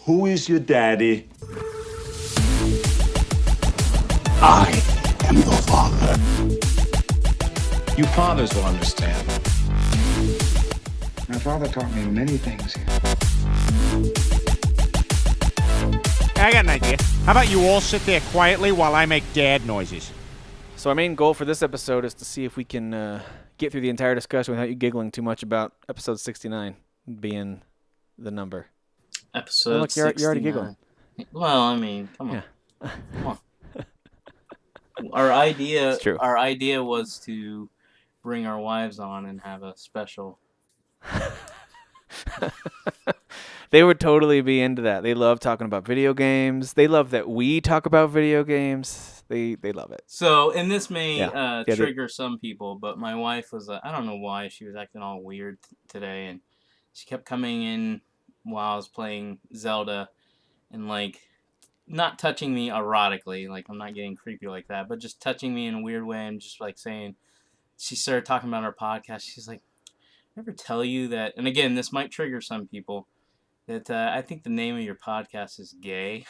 Who is your daddy? I am your father. You fathers will understand. My father taught me many things. I got an idea. How about you all sit there quietly while I make dad noises? So our main goal for this episode is to see if we can get through the entire discussion without you giggling too much about episode 69 being the number. Episode oh, look, you're already 69. giggling. Well, I mean, come on. Yeah. Come on. Our idea was to bring our wives on and have a special. They would totally be into that. They love talking about video games. They love that we talk about video games. They love it. So, and this may trigger some people, but my wife was, I don't know why, she was acting all weird today, and she kept coming in while I was playing Zelda, and, like, not touching me erotically, like, I'm not getting creepy like that, but just touching me in a weird way, and just, like, saying, she started talking about our podcast, she's like, I ever tell you that, and again, this might trigger some people, that I think the name of your podcast is gay.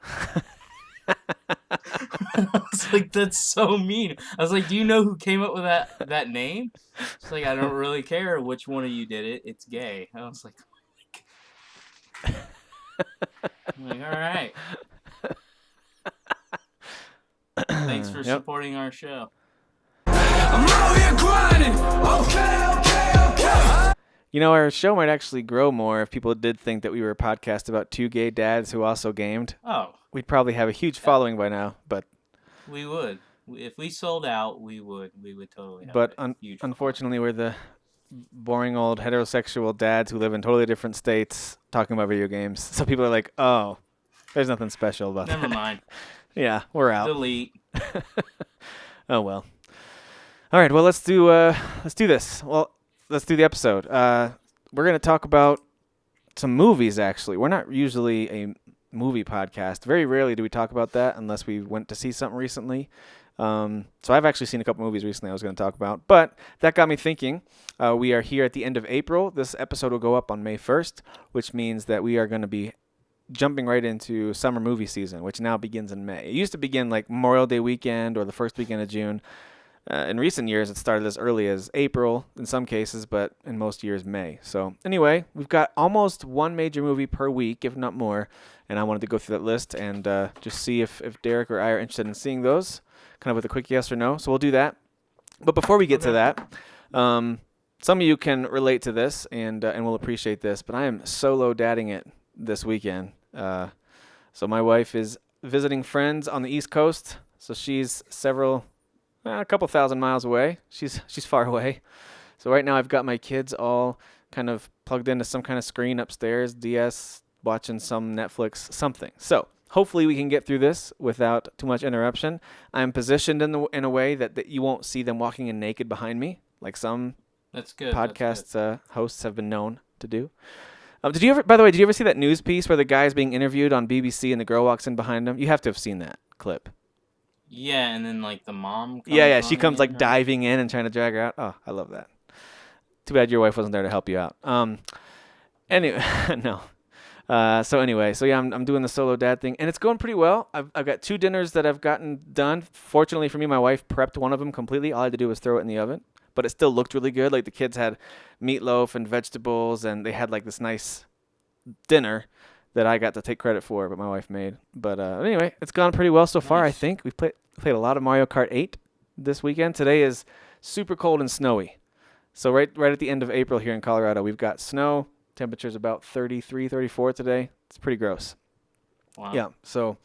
I was like, that's so mean. I was like, do you know who came up with that name? She's like, I don't really care which one of you did it. It's gay. I was like, I'm like, all right. Thanks for supporting our show. I'm out here grinding. Okay. You know, our show might actually grow more if people did think that we were a podcast about two gay dads who also gamed. Oh. We'd probably have a huge following by now, but... We would. If we sold out, we would totally have but a huge unfortunately, we're the boring old heterosexual dads who live in totally different states talking about video games. So people are like, oh, there's nothing special about that. Never mind. Yeah, we're out. Delete. Oh, well. All right, well, let's do this. Well, let's do the episode. We're going to talk about some movies, actually. We're not usually a movie podcast. Very rarely do we talk about that unless we went to see something recently. So I've actually seen a couple movies recently I was going to talk about. But that got me thinking. We are here at the end of April. This episode will go up on May 1st, which means that we are going to be jumping right into summer movie season, which now begins in May. It used to begin like Memorial Day weekend or the first weekend of June. In recent years, it started as early as April in some cases, but in most years, May. So anyway, we've got almost one major movie per week, if not more, and I wanted to go through that list and just see if Derek or I are interested in seeing those, kind of with a quick yes or no. So we'll do that. But before we get to that, some of you can relate to this and will appreciate this, but I am solo dadding it this weekend. So my wife is visiting friends on the East Coast, so she's a couple thousand miles away. She's far away. So right now I've got my kids all kind of plugged into some kind of screen upstairs, DS, watching some Netflix, something. So hopefully we can get through this without too much interruption. I'm positioned in a way that you won't see them walking in naked behind me, like some podcast hosts have been known to do. By the way, did you ever see that news piece where the guy's being interviewed on BBC and the girl walks in behind him? You have to have seen that clip. Yeah, and then, like, the mom comes Yeah, she comes, like, diving in and trying to drag her out. Oh, I love that. Too bad your wife wasn't there to help you out. Anyway, no. So yeah, I'm doing the solo dad thing, and it's going pretty well. I've got 2 dinners that I've gotten done. Fortunately for me, my wife prepped one of them completely. All I had to do was throw it in the oven, but it still looked really good. Like, the kids had meatloaf and vegetables, and they had, like, this nice dinner that I got to take credit for, but my wife made. But anyway, it's gone pretty well so far, I think. We've played a lot of Mario Kart 8 this weekend. Today is super cold and snowy. So right at the end of April here in Colorado, we've got snow. Temperature's about 33, 34 today. It's pretty gross. Wow. Yeah, so.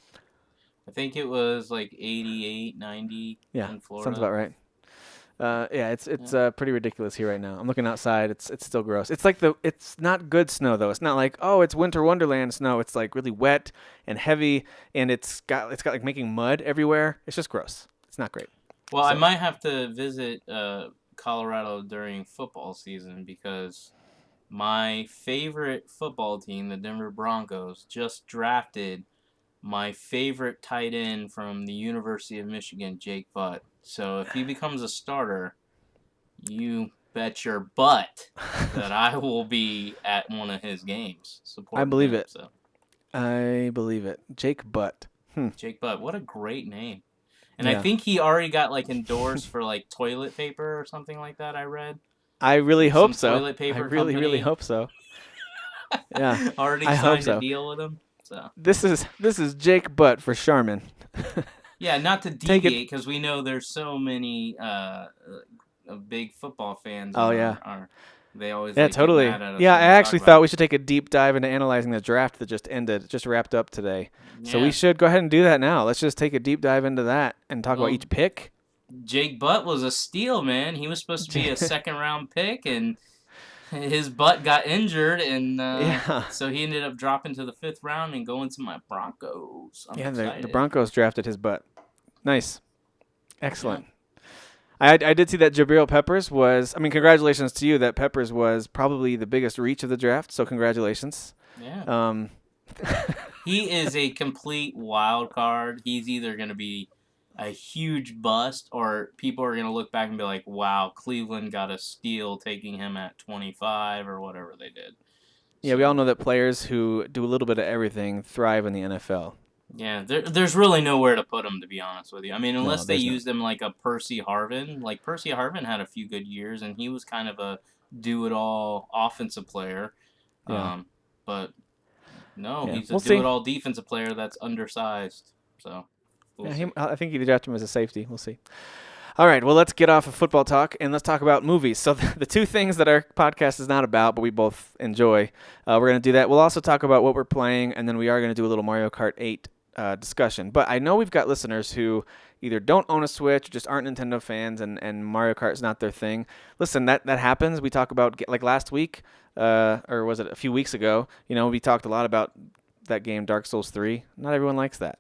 I think it was like 88, 90 in Florida. Sounds about right. It's pretty ridiculous here right now. I'm looking outside. It's still gross. It's like it's not good snow though. It's not like, oh, it's winter wonderland snow. It's like really wet and heavy, and it's got like making mud everywhere. It's just gross. It's not great. Well, I might have to visit Colorado during football season because my favorite football team, the Denver Broncos, just drafted my favorite tight end from the University of Michigan, Jake Butt. So if he becomes a starter, you bet your butt that I will be at one of his games. I believe it. So. I believe it. Jake Butt. Jake Butt. What a great name. And Yeah. I think he already got like endorsed for like toilet paper or something like that. I read. I really hope Some so. toilet paper I really, really company. hope so. Yeah. Already I hope signed so. a deal with him. So This is Jake Butt for Charmin. yeah, not to Take it- deviate because we know there's so many big football fans. Oh, on yeah. they always Yeah, like, get totally. mad at us Yeah, I when we talk actually about thought it. we should take a deep dive into analyzing the draft that just wrapped up today. So we Yeah. should go ahead and do that now. Let's just take a deep dive into that and talk about Well, each pick. Jake Butt was a steal, man. He was supposed to be a second round pick, and his butt got injured, and Yeah. so he ended up dropping to the 5th round and going to my Broncos. I'm Yeah, the excited. Broncos drafted his butt. Nice. Excellent. I did see that Jabril Peppers was, I mean, congratulations to you that Peppers was probably the biggest reach of the draft, so congratulations. Yeah. He is a complete wild card. He's either going to be a huge bust or people are going to look back and be like, wow, Cleveland got a steal taking him at 25 or whatever they did. Yeah, we all know that players who do a little bit of everything thrive in the NFL. Yeah, there's really nowhere to put him, to be honest with you. I mean, unless they there's not. used him like a Percy Harvin. Like, Percy Harvin had a few good years, and he was kind of a do-it-all offensive player. Yeah. But, no, Yeah. he's a We'll see. do-it-all defensive player that's undersized. So, we'll see. I think you drafted him as a safety. We'll see. All right, well, let's get off of football talk and let's talk about movies. So the two things that our podcast is not about, but we both enjoy, we're going to do that. We'll also talk about what we're playing, and then we are going to do a little Mario Kart 8 discussion. But I know we've got listeners who either don't own a Switch or just aren't Nintendo fans, and Mario Kart is not their thing. Listen, that happens. We talk about, like last week, or was it a few weeks ago, we talked a lot about that game, Dark Souls 3. Not everyone likes that,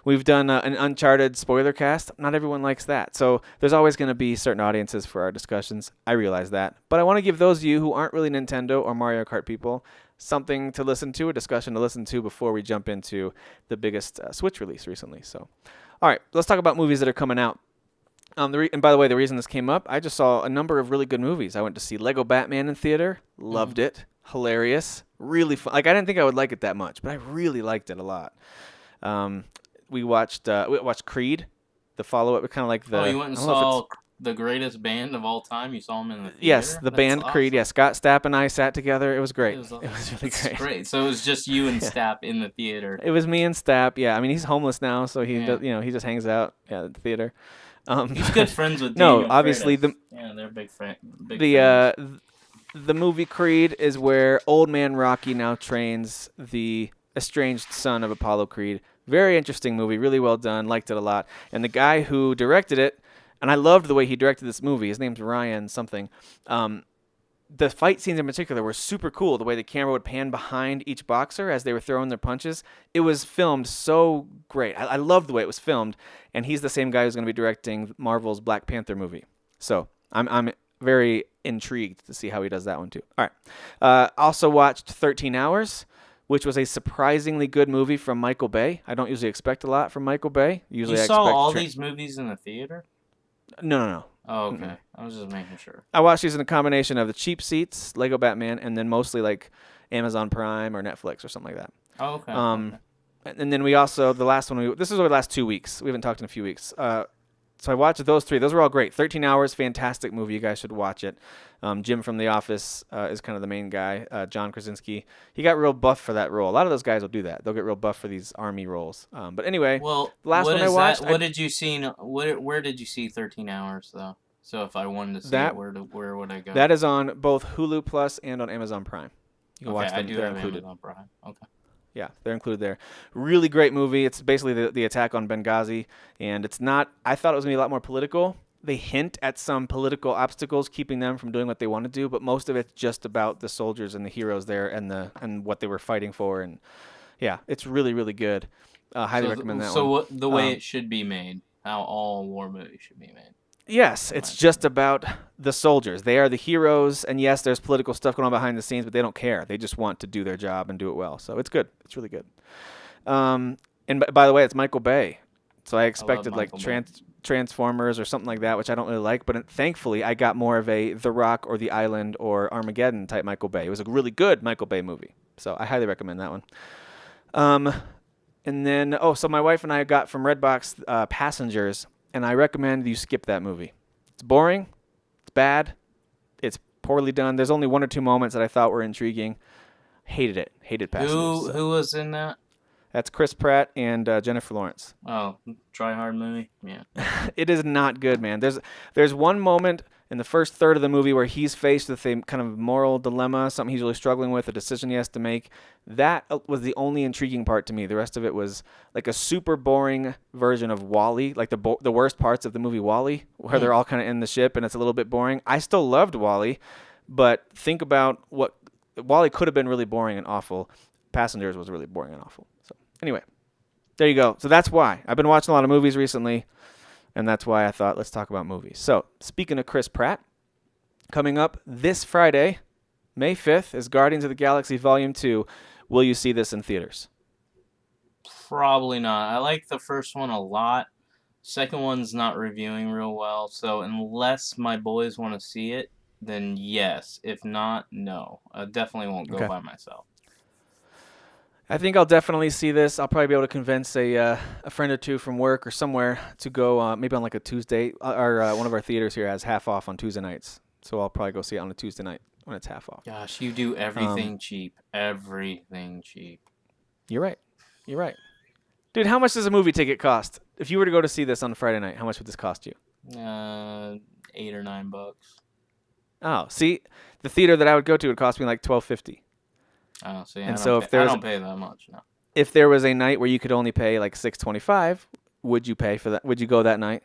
We've done an Uncharted spoiler cast. Not everyone likes that. So there's always going to be certain audiences for our discussions. I realize that. But I want to give those of you who aren't really Nintendo or Mario Kart people something to listen to, a discussion to listen to before we jump into the biggest Switch release recently. So, all right, let's talk about movies that are coming out. And by the way, the reason this came up, I just saw a number of really good movies. I went to see Lego Batman in theater. Loved it. Hilarious. Really fun. Like, I didn't think I would like it that much, but I really liked it a lot. We watched Creed, the follow-up, kind of like the... Oh, you went and saw the greatest band of all time? You saw them in the theater? Yes, the band awesome. Creed. Yeah, Scott Stapp and I sat together. It was great. It was really great. Great. So it was just you and Stapp in the theater. It was me and Stapp. Yeah, I mean, he's homeless now, so he Yeah. does, he just hangs out at the theater. He's good friends with No, Daniel obviously Freitas. Yeah, they're big fans. The movie Creed is where old man Rocky now trains the estranged son of Apollo Creed. Very interesting movie, really well done, liked it a lot. And the guy who directed it, and I loved the way he directed this movie, his name's Ryan something. The fight scenes in particular were super cool, the way the camera would pan behind each boxer as they were throwing their punches. It was filmed so great. I loved the way it was filmed, and he's the same guy who's going to be directing Marvel's Black Panther movie. So I'm very intrigued to see how he does that one too. All right. Also watched 13 Hours, which was a surprisingly good movie from Michael Bay. I don't usually expect a lot from Michael Bay. Usually You I saw expect all these movies in the theater? No. Oh, okay. I was just making sure. I watched these in a combination of the cheap seats, Lego Batman, and then mostly like Amazon Prime or Netflix or something like that. Oh, okay. And then we also, the last one, this is over the last 2 weeks. We haven't talked in a few weeks. So I watched those three. Those were all great. 13 Hours, fantastic movie. You guys should watch it. Jim from The Office is kind of the main guy. John Krasinski. He got real buff for that role. A lot of those guys will do that. They'll get real buff for these army roles. But anyway, well, the last one I watched. What did you see? Where did you see 13 Hours though? So if I wanted to see it, where would I go? That is on both Hulu Plus and on Amazon Prime. You can watch them. I do They're have included. Amazon Prime. Okay. Yeah, they're included there. Really great movie. It's basically the attack on Benghazi, and it's not. I thought it was gonna be a lot more political. They hint at some political obstacles keeping them from doing what they want to do, but most of it's just about the soldiers and the heroes there and what they were fighting for. And yeah, it's really, really good. Highly recommend that one. So the way it should be made, how all war movies should be made. Yes, it's just about the soldiers. They are the heroes, and yes, there's political stuff going on behind the scenes, but they don't care. They just want to do their job and do it well. So it's good. It's really good. And by the way, it's Michael Bay. So I expected like Transformers or something like that, which I don't really like. But thankfully, I got more of a The Rock or The Island or Armageddon type Michael Bay. It was a really good Michael Bay movie. So I highly recommend that one. And then, so my wife and I got from Redbox Passengers, and I recommend you skip that movie. It's boring. It's bad. It's poorly done. There's only one or two moments that I thought were intriguing. Hated it. Hated Passengers. Who was in that? That's Chris Pratt and Jennifer Lawrence. Oh, Try Hard movie? Yeah. It is not good, man. There's one moment in the first third of the movie where he's faced with a kind of moral dilemma, something he's really struggling with, a decision he has to make. That was the only intriguing part to me. The rest of it was like a super boring version of WALL-E, like the worst parts of the movie WALL-E, where they're all kind of in the ship and it's a little bit boring. I still loved WALL-E, but think about what WALL-E could have been really boring and awful. Passengers was really boring and awful. So anyway, there you go. So that's why. I've been watching a lot of movies recently. And that's why I thought, let's talk about movies. So, speaking of Chris Pratt, coming up this Friday, May 5th, is Guardians of the Galaxy Volume 2. Will you see this in theaters? Probably not. I like the first one a lot. Second one's not reviewing real well. So, unless my boys want to see it, then yes. If not, no. I definitely won't go by myself. I think I'll definitely see this. I'll probably be able to convince a friend or two from work or somewhere to go maybe on like a Tuesday. One of our theaters here has half off on Tuesday nights. So I'll probably go see it on a Tuesday night when it's half off. Gosh, you do everything cheap. Everything cheap. You're right. You're right. Dude, how much does a movie ticket cost? If you were to go to see this on Friday night, how much would this cost you? $8 or $9. Oh, see, the theater that I would go to would cost me like $12.50. Oh, see, and I don't pay that much. No. If there was a night where you could only pay like $6.25, would you pay for that? Would you go that night?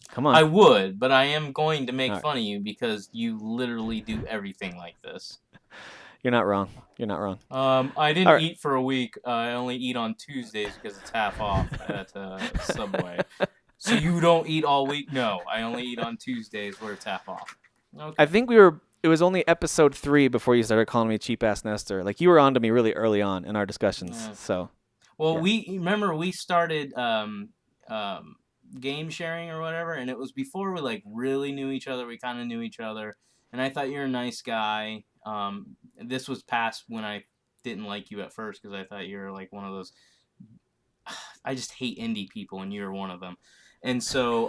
Come on. I would, but I am going to make fun of you because you literally do everything like this. You're not wrong. You're not wrong. I didn't eat for a week. I only eat on Tuesdays because it's half off at Subway. So you don't eat all week? No, I only eat on Tuesdays where it's half off. Okay. I think it was only episode 3 before you started calling me cheap ass Nestor. Like you were on to me really early on in our discussions. So, well, we started game sharing or whatever, and it was before we like really knew each other. We kind of knew each other, and I thought you're a nice guy. This was past when I didn't like you at first because I thought you were like one of those. I just hate indie people, and you're one of them. And so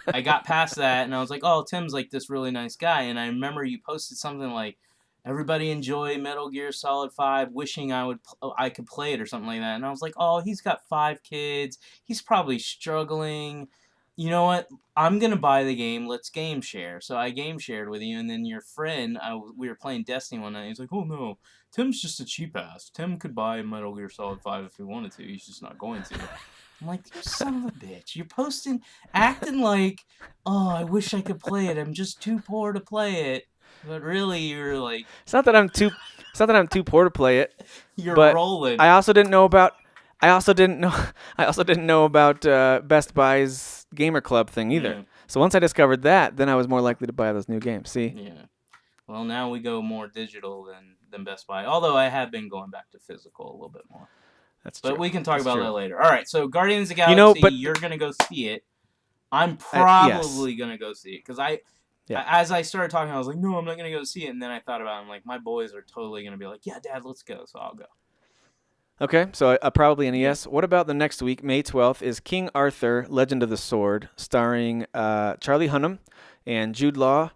I got past that, and I was like, oh, Tim's like this really nice guy. And I remember you posted something like, everybody enjoy Metal Gear Solid 5, wishing I could play it or something like that. And I was like, oh, he's got 5 kids. He's probably struggling. You know what? I'm going to buy the game. Let's game share. So I game shared with you, and then your friend, we were playing Destiny one night. He's like, oh, no, Tim's just a cheap ass. Tim could buy Metal Gear Solid 5 if he wanted to. He's just not going to. I'm like, you son of a bitch. You're posting, acting like, oh, I wish I could play it. I'm just too poor to play it. But really, you're like... It's not that I'm too poor to play it. You're but rolling. I also didn't know about Best Buy's Gamer Club thing either. Yeah. So once I discovered that, then I was more likely to buy those new games. See? Yeah. Well, now we go more digital than Best Buy. Although I have been going back to physical a little bit more. That's true. But we can talk about that later. All right, so Guardians of the Galaxy, you're going to go see it. I'm probably going to go see it. Because as I started talking, I was like, no, I'm not going to go see it. And then I thought about it. I'm like, my boys are totally going to be like, yeah, Dad, let's go. So I'll go. Okay, so probably an yes. What about the next week, May 12th, is King Arthur, Legend of the Sword, starring Charlie Hunnam and Jude Law.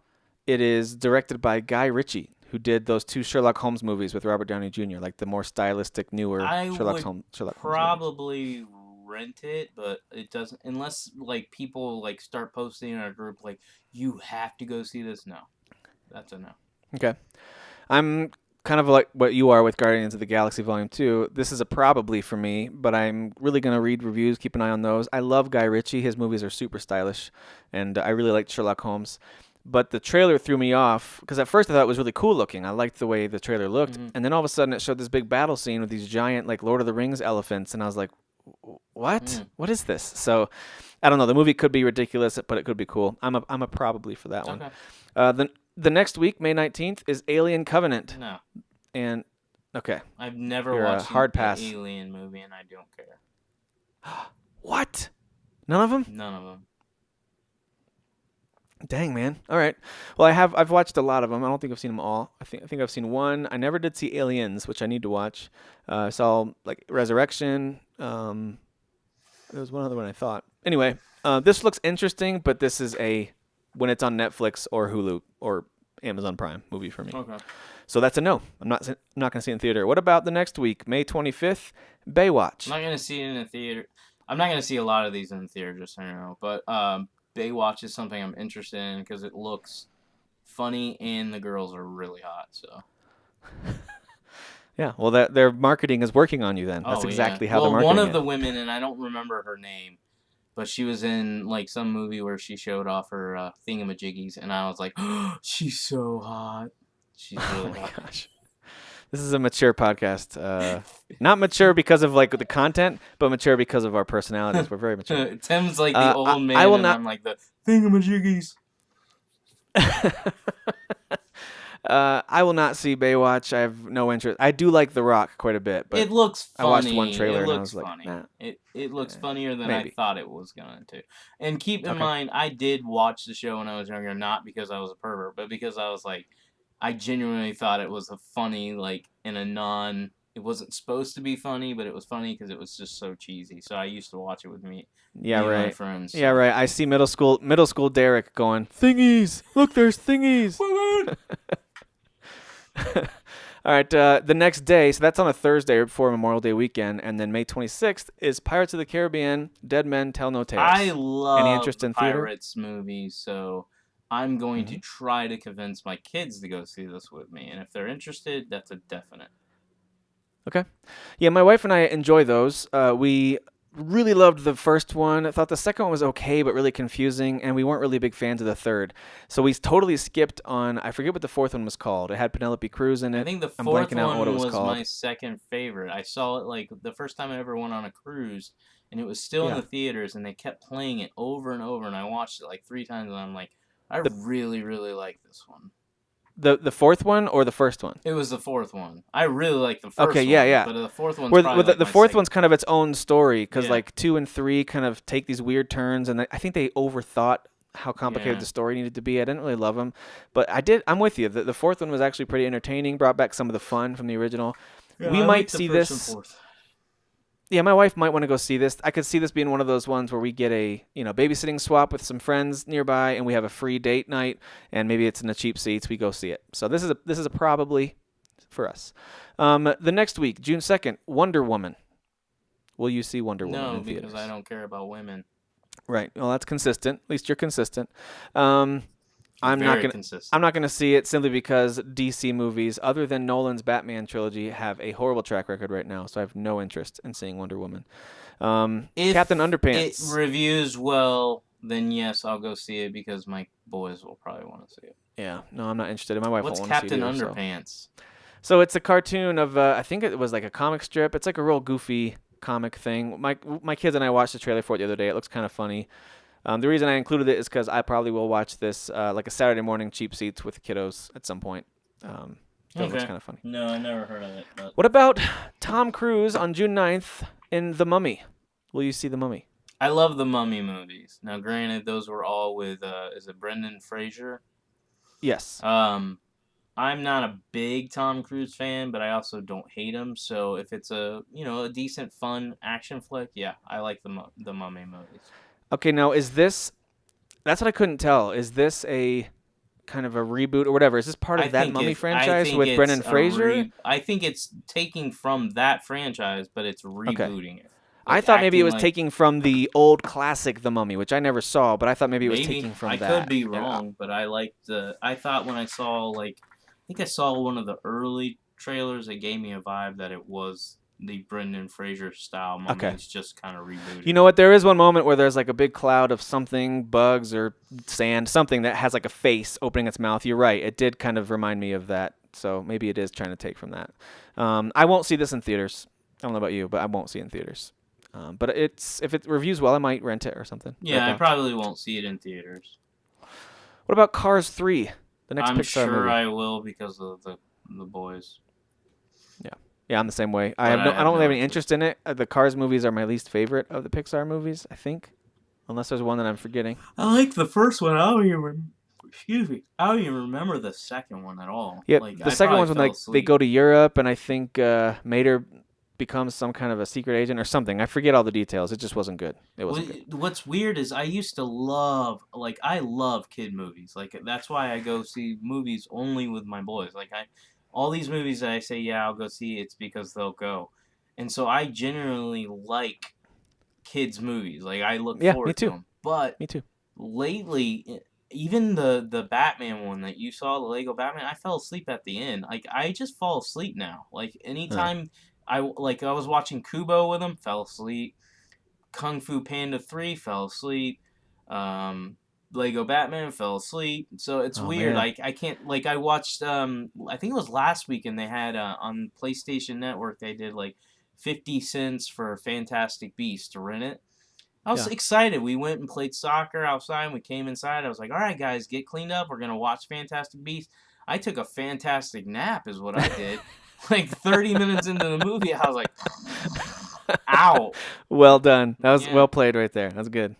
It is directed by Guy Ritchie, who did those 2 Sherlock Holmes movies with Robert Downey Jr., like the more stylistic, newer Sherlock Holmes movies. Probably rent it, but it doesn't, unless like people like start posting in our group like, you have to go see this. No, that's a no. Okay. I'm kind of like what you are with Guardians of the Galaxy Volume 2. This is a probably for me, but I'm really going to read reviews, keep an eye on those. I love Guy Ritchie. His movies are super stylish, and I really liked Sherlock Holmes. But the trailer threw me off, because at first I thought it was really cool looking. I liked the way the trailer looked. Mm-hmm. And then all of a sudden it showed this big battle scene with these giant, like, Lord of the Rings elephants. And I was like, what? Mm. What is this? So, I don't know. The movie could be ridiculous, but it could be cool. I'm a probably for that one. The next week, May 19th, is Alien Covenant. No. And, okay. I've never watched a hard pass. An Alien movie, and I don't care. What? None of them? None of them. Dang, man. All right. Well, I've watched a lot of them. I don't think I've seen them all. I think I've seen one. I never did see Aliens, which I need to watch. I saw like Resurrection. There was one other one I thought. Anyway, this looks interesting, but this is when it's on Netflix or Hulu or Amazon Prime movie for me. Okay. So that's a no. I'm not going to see it in theater. What about the next week, May 25th, Baywatch? I'm not going to see it in a theater. I'm not going to see a lot of these in the theater, just so you know. But Baywatch is something I'm interested in because it looks funny and the girls are really hot. So. Yeah, well, their marketing is working on you then. That's exactly how they're marketing one of it. the women, and I don't remember her name, but she was in like some movie where she showed off her thingamajiggies, and I was like, oh, she's so hot. She's really Oh my hot. gosh. This is a mature podcast. Not mature because of like the content, but mature because of our personalities. We're very mature. Tim's like the old man, I'm like the thingamajiggies. I will not see Baywatch. I have no interest. I do like The Rock quite a bit, but it looks funny. I watched one trailer it and I looks was funny. like, nah. It looks funnier than maybe. I thought it was going to. And keep in mind, I did watch the show when I was younger, not because I was a pervert, but because I was like, I genuinely thought it was a funny, like, in a non... It wasn't supposed to be funny, but it was funny because it was just so cheesy. So I used to watch it with me. Yeah, right. My friends. So. Yeah, right. I see middle school Derek going, thingies. Look, there's thingies. All right, the next day, so that's on a Thursday before Memorial Day weekend, and then May 26th is Pirates of the Caribbean, Dead Men Tell No Tales. I love Any interest in theater? Pirates movies, so I'm going to try to convince my kids to go see this with me, and if they're interested, that's a definite. Okay. Yeah, my wife and I enjoy those. We really loved the first one. I thought the second one was okay, but really confusing, and we weren't really big fans of the third. So we totally skipped on, I forget what the fourth one was called. It had Penelope Cruz in it. I think the I'm fourth blanking out one what it was called. my second favorite. I saw it like the first time I ever went on a cruise, and it was still in the theaters, and they kept playing it over and over, and I watched it like 3 times, and I'm like, I really, really like this one. The fourth one or the first one? It was the fourth one. I really like the first one. Okay, yeah. But the fourth one's Where probably the fourth one's kind of its own story because like 2 and 3 kind of take these weird turns, and I think they overthought how complicated the story needed to be. I didn't really love them, but I'm with you. The fourth one was actually pretty entertaining. Brought back some of the fun from the original. Yeah, we might see this. Yeah, my wife might want to go see this. I could see this being one of those ones where we get a babysitting swap with some friends nearby, and we have a free date night, and maybe it's in the cheap seats. We go see it. So this is a probably for us. The next week, June 2nd, Wonder Woman. Will you see Wonder Woman in theaters? No, because I don't care about women. Right. Well, that's consistent. At least you're consistent. I'm Very not consistent. going to see it simply because DC movies, other than Nolan's Batman trilogy, have a horrible track record right now. So I have no interest in seeing Wonder Woman. If Captain Underpants. it reviews well, then yes, I'll go see it because my boys will probably want to see it. Yeah. No, I'm not interested. My wife What's won't want to see it Captain either, Underpants? So it's a cartoon of I think it was like a comic strip. It's like a real goofy comic thing. My kids and I watched the trailer for it the other day. It looks kind of funny. The reason I included it is because I probably will watch this like a Saturday morning cheap seats with the kiddos at some point. It looks kind of funny. No, I never heard of it. But... What about Tom Cruise on June 9th in The Mummy? Will you see The Mummy? I love the Mummy movies. Now, granted, those were all with is it Brendan Fraser? Yes. I'm not a big Tom Cruise fan, but I also don't hate him. So if it's a decent, fun action flick, yeah, I like the Mummy movies. Okay, now is this? That's what I couldn't tell. Is this a kind of a reboot or whatever? Is this part of that Mummy franchise with Brendan Fraser? I think it's taking from that franchise, but it's rebooting it. I thought maybe it was taking from the old classic The Mummy, which I never saw, but I thought maybe it was taking from that. I could be wrong, but I thought when I saw I think I saw one of the early trailers, it gave me a vibe that it was the Brendan Fraser style Mummy. Okay. It's just kind of rebooted. You know what? There is one moment where there's like a big cloud of something, bugs or sand, something that has like a face opening its mouth. You're right. It did kind of remind me of that. So maybe it is trying to take from that. I won't see this in theaters. I don't know about you, but I won't see it in theaters. But if it reviews well, I might rent it or something. Yeah, I probably won't see it in theaters. What about Cars 3? The next I'm Pixar sure movie. I will because of the boys. Yeah, I'm the same way. I don't really have any interest in it. The Cars movies are my least favorite of the Pixar movies, I think. unless there's one that I'm forgetting. I like the first one. I don't even. Excuse me. I don't even remember the second one at all. Yeah, Like, the I second probably one's when fell they asleep. go to Europe, and I think Mater becomes some kind of a secret agent or something. I forget all the details. It just wasn't good. It wasn't good. What's weird is I used to love, like, I love kid movies. Like, that's why I go see movies only with my boys. Like, all these movies that I say, yeah, I'll go see, it's because they'll go. And so I genuinely like kids' movies. Like, I look Yeah, me forward to too. them. But Me too. lately, even the Batman one that you saw, the Lego Batman, I fell asleep at the end. Like, I just fall asleep now. Like, anytime I was watching Kubo with him, fell asleep. Kung Fu Panda 3, fell asleep. Lego Batman, fell asleep. So it's Oh, weird. man. I can't, like, I watched, I think it was last week, and they had, on PlayStation Network, they did, like, 50 cents for Fantastic Beasts to rent it. I was Yeah. excited. We went and played soccer outside, and we came inside. I was like, all right, guys, get cleaned up. We're going to watch Fantastic Beasts. I took a fantastic nap is what I did. Like, 30 minutes into the movie, I was like, ow. Well done. That was Yeah. well played right there. That's good.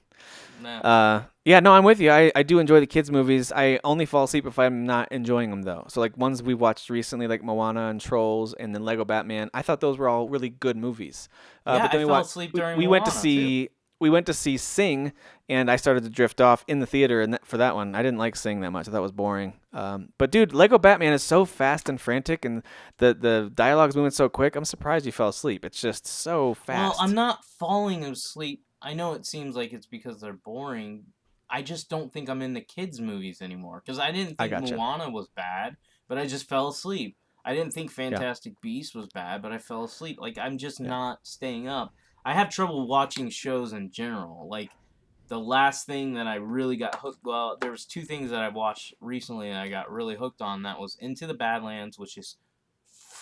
No. Yeah, no, I'm with you. I do enjoy the kids' movies. I only fall asleep if I'm not enjoying them, though. So, like, ones we watched recently, like Moana and Trolls and then Lego Batman, I thought those were all really good movies. Yeah, but then I we fell watched, asleep we, during we went to Moana, see we went to see Sing, and I started to drift off in the theater. And for that one, I didn't like Sing that much. I thought it was boring. But dude, Lego Batman is so fast and frantic, and the dialogue's moving so quick. I'm surprised you fell asleep. It's just so fast. Well, I'm not falling asleep. I know it seems like it's because they're boring. I just don't think I'm into kids' movies anymore. Because I didn't think gotcha. Moana was bad, but I just fell asleep. I didn't think Fantastic Beasts was bad, but I fell asleep. Like, I'm just not staying up. I have trouble watching shows in general. Like, the last thing that I really got hooked... Well, there was two things that I watched recently that I got really hooked on. That was Into the Badlands, which is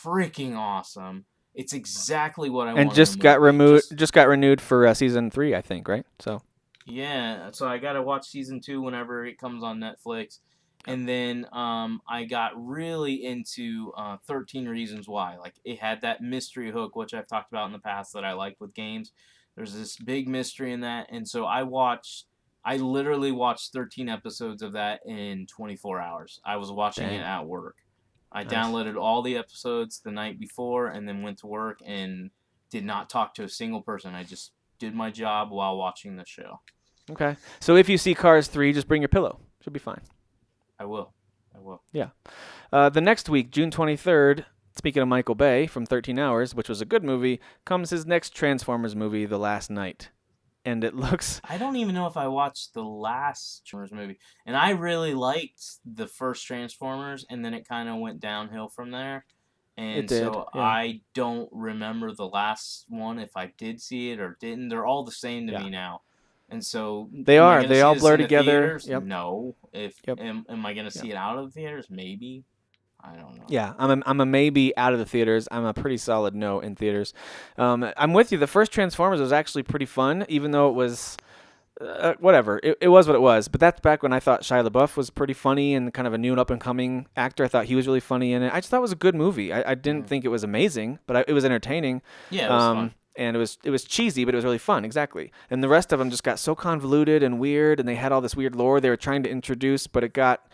freaking awesome. It's exactly what I wanted. And just got renewed for season 3, I think, right? So yeah, so I gotta watch season 2 whenever it comes on Netflix. And then I got really into 13 Reasons Why. Like, it had that mystery hook, which I've talked about in the past that I like with games. There's this big mystery in that, and so I literally watched 13 episodes of that in 24 hours. I was watching it at work. I downloaded all the episodes the night before and then went to work and did not talk to a single person. I just did my job while watching the show. okay. So if you see Cars 3, just bring your pillow. Should be fine. I will. Yeah. The next week, June 23rd, speaking of Michael Bay from 13 Hours, which was a good movie, comes his next Transformers movie, The Last Night. And it looks... I don't even know if I watched the last Transformers movie. And I really liked the first Transformers, and then it kind of went downhill from there. And It did, so yeah. I don't remember the last one, if I did see it or didn't. They're all the same to me now. And so... They am I are. gonna They see all this blur in the together. theaters? Yep. No. Yep. Am I going to see it out of the theaters? Maybe. I don't know. Yeah, I'm a maybe out of the theaters. I'm a pretty solid no in theaters. I'm with you. The first Transformers was actually pretty fun, even though it was whatever. It was what it was. But that's back when I thought Shia LaBeouf was pretty funny and kind of a new and up-and-coming actor. I thought he was really funny in it. I just thought it was a good movie. I didn't think it was amazing, but it was entertaining. Yeah, it was fun. And it was cheesy, but it was really fun, exactly. And the rest of them just got so convoluted and weird, and they had all this weird lore they were trying to introduce, but it got...